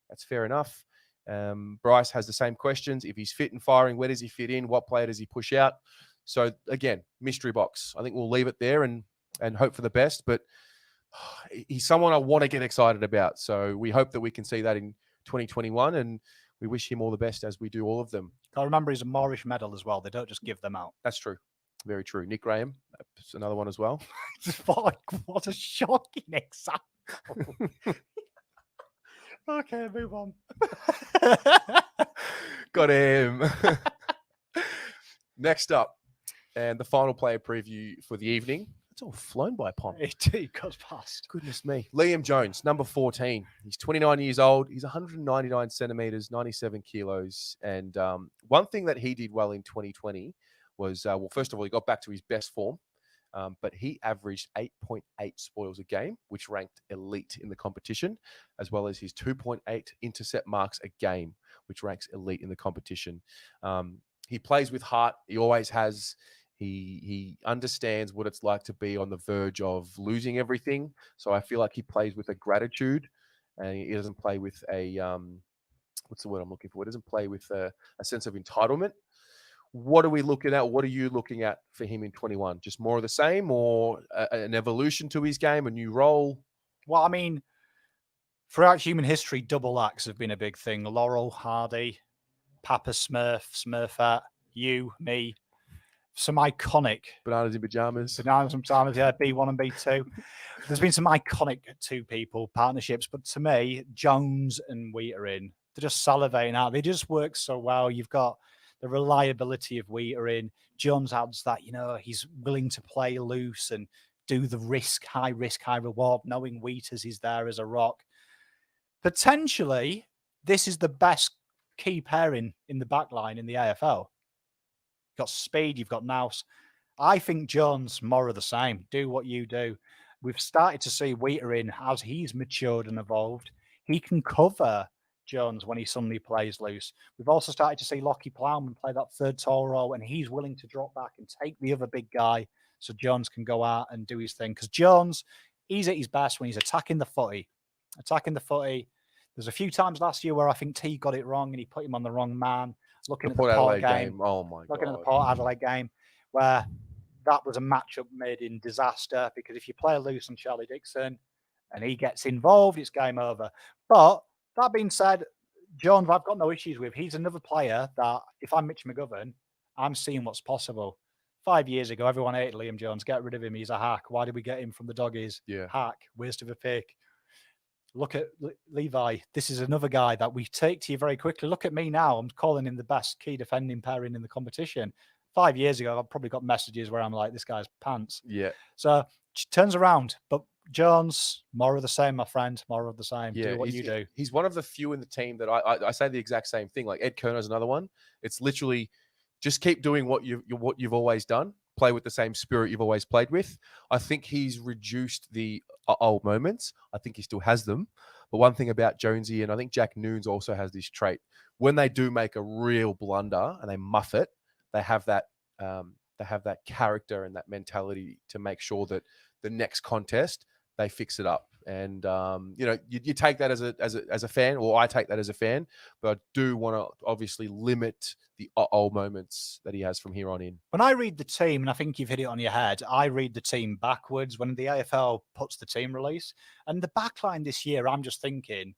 That's fair enough. Bryce has the same questions. If he's fit and firing, where does he fit in? What player does he push out? So again, mystery box. I think we'll leave it there and hope for the best. But he's someone I want to get excited about. So we hope that we can see that in 2021, and we wish him all the best as we do all of them. I remember he's a Moorish medal as well. They don't just give them out. That's true. Very true. Nick Graham, that's another one as well. What a shocking example. Okay, move on. Got him. Next up, and the final player preview for the evening. It's all flown by, Pom. It goes past. Goodness me. Liam Jones, number 14. He's 29 years old. He's 199 centimeters, 97 kilos. And one thing that he did well in 2020 was, well, first of all, he got back to his best form, but he averaged 8.8 spoils a game, which ranked elite in the competition, as well as his 2.8 intercept marks a game, which ranks elite in the competition. He plays with heart. He always has. He understands what it's like to be on the verge of losing everything. So I feel like he plays with a gratitude, and he doesn't play with a what's the word I'm looking for? He doesn't play with a sense of entitlement. What are we looking at? What are you looking at for him in 21? Just more of the same, or an evolution to his game, a new role? Well, I mean, throughout human history, double acts have been a big thing. Laurel, Hardy, Papa Smurf, Smurfette, you, me. Some iconic Bananas in pajamas. bananas sometimes, yeah, B1 and B2. There's been some iconic two people partnerships, but to me, Jones and Wheaterin, they're just salivating out. They just work so well. You've got the reliability of Wheaterin. Jones adds that, he's willing to play loose and do the risk, high reward, knowing Wheaters is there as a rock. Potentially, this is the best key pairing in the back line in the AFL. You've got speed, you've got nous. I think Jones, more of the same. Do what you do. We've started to see Wheaterin as he's matured and evolved. He can cover Jones when he suddenly plays loose. We've also started to see Lockie Plowman play that third tall role, and he's willing to drop back and take the other big guy so Jones can go out and do his thing. Because Jones, he's at his best when he's attacking the footy. There's a few times last year where I think T got it wrong and he put him on the wrong man. Looking at the Port game. Oh my God. Looking at the Port Adelaide game, where that was a matchup made in disaster, because if you play loose on Charlie Dixon and he gets involved, it's game over. But that being said, Jones, I've got no issues with. He's another player that, if I'm Mitch McGovern, I'm seeing what's possible. 5 years ago, everyone hated Liam Jones. Get rid of him. He's a hack. Why did we get him from the Doggies? Yeah. Hack. Waste of a pick. Look at Levi. This is another guy that we take to you very quickly. Look at me now. I'm calling him the best key defending pairing in the competition. 5 years ago, I've probably got messages where I'm like, this guy's pants. Yeah. So turns around. But Jones, more of the same, my friend. More of the same. Yeah, do what you do. He's one of the few in the team that I say the exact same thing. Like Ed Kerner's another one. It's literally just keep doing what you've always done. Play with the same spirit you've always played with. I think he's reduced the old moments. I think he still has them. But one thing about Jonesy, and I think Jack Noons also has this trait, when they do make a real blunder and they muff it, they have that character and that mentality to make sure that the next contest they fix it up. And you take that as a fan, or I take that as a fan, but I do want to obviously limit the old moments that he has from here on in. When I read the team, and I think you've hit it on your head, I read the team backwards when the AFL puts the team release. And the backline this year, I'm just thinking,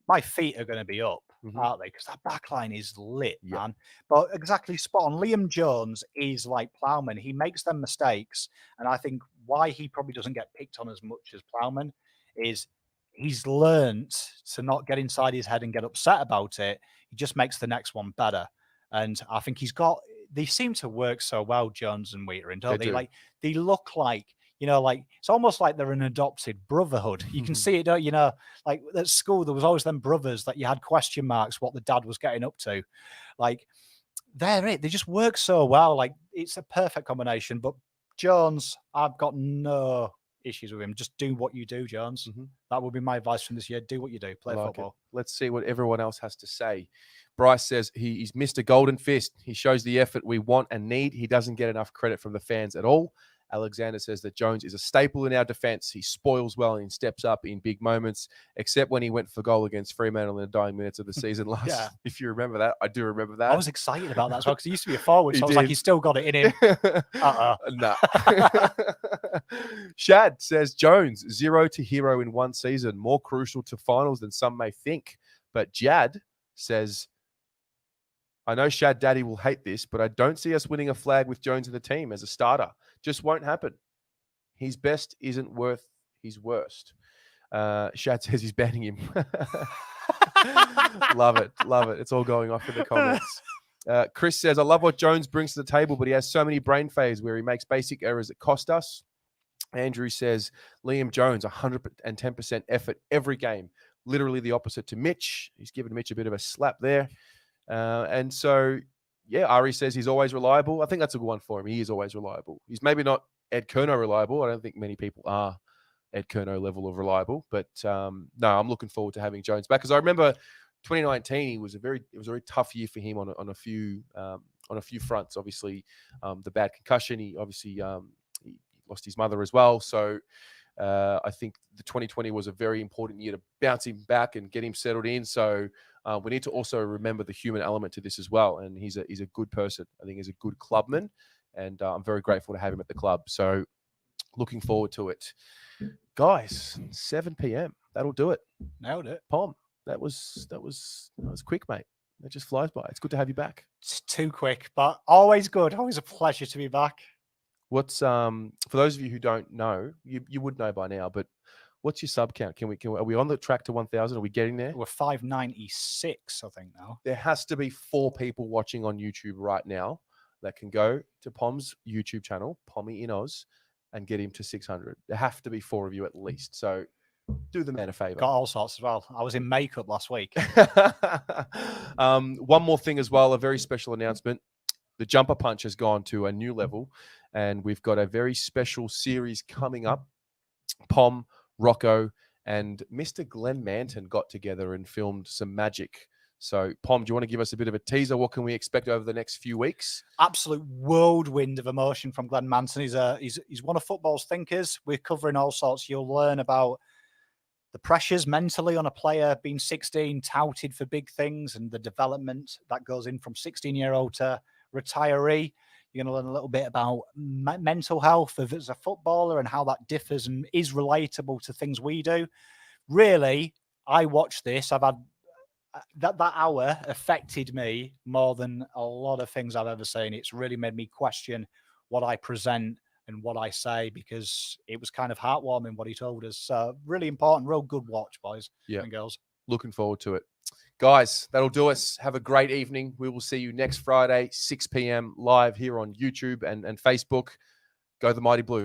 my feet are going to be up, aren't they? Because that backline is lit, man. But exactly spot on. Liam Jones is like Plowman. He makes them mistakes. And I think why he probably doesn't get picked on as much as Plowman is he's learned to not get inside his head and get upset about it. He just makes the next one better. And I think they seem to work so well, Jones and Wheaterin, don't they? Like, they look like, it's almost like they're an adopted brotherhood. You can see it, don't you? Like at school, there was always them brothers that you had question marks what the dad was getting up to. Like, they're it. They just work so well. Like, it's a perfect combination. But Jones, I've got no issues with him. Just do what you do, Jones. That would be my advice from this year. Do what you do. Play football. Let's see what everyone else has to say. Bryce says he's Mr. Golden Fist. He shows the effort we want and need. He doesn't get enough credit from the fans at all. Alexander says that Jones is a staple in our defense. He spoils well and he steps up in big moments, except when he went for goal against Fremantle in the dying minutes of the season last. Yeah. If you remember that, I do remember that. I was excited about that as well because he used to be a forward. So I was like, he's still got it in him. Nah. Shad says Jones, 0 to hero in one season, more crucial to finals than some may think. But Jad says, I know Shad Daddy will hate this, but I don't see us winning a flag with Jones in the team as a starter. Just won't happen. His best isn't worth his worst. Shad says he's banning him. Love it. Love it. It's all going off in the comments. Chris says, I love what Jones brings to the table, but he has so many brain phase where he makes basic errors that cost us. Andrew says, Liam Jones, 110% effort every game. Literally the opposite to Mitch. He's given Mitch a bit of a slap there. And so, yeah, Ari says he's always reliable. I think that's a good one for him. He is always reliable. He's maybe not Ed Kerno reliable. I don't think many people are Ed Kerno level of reliable. But no, I'm looking forward to having Jones back. Because I remember 2019, it was a very tough year for him on a few fronts. Obviously, the bad concussion. He obviously he lost his mother as well. So I think the 2020 was a very important year to bounce him back and get him settled in. So we need to also remember the human element to this as well. And he's a good person. I think he's a good clubman, and I'm very grateful to have him at the club. So looking forward to it, guys. 7 p.m. That'll do it. Nailed it. Pom. That was quick, mate. It just flies by. It's good to have you back. It's too quick, but always good. Always a pleasure to be back. What's for those of you who don't know, you would know by now, but what's your sub count? Are we on the track to 1,000? Are we getting there? We're 596, I think now. There has to be 4 people watching on YouTube right now that can go to Pom's YouTube channel, Pommy in Oz, and get him to 600. There have to be 4 of you at least. So do the man a favor. Got all sorts as well. I was in makeup last week. One more thing as well, a very special announcement. The Jumper Punch has gone to a new level, and we've got a very special series coming up. Pom, Rocco, and Mr. Glenn Manton got together and filmed some magic. So, Pom, do you want to give us a bit of a teaser? What can we expect over the next few weeks? Absolute whirlwind of emotion from Glenn Manton. He's one of football's thinkers. We're covering all sorts. You'll learn about the pressures mentally on a player being 16, touted for big things, and the development that goes in from 16-year-old to retiree. You're going to learn a little bit about mental health as a footballer and how that differs and is relatable to things we do. Really, I watched this. I've had that hour affected me more than a lot of things I've ever seen. It's really made me question what I present and what I say, because it was kind of heartwarming what he told us. So really important, real good watch, boys and girls. Looking forward to it. Guys, that'll do us. Have a great evening. We will see you next Friday, 6 p.m. live here on YouTube and Facebook. Go the Mighty Blues.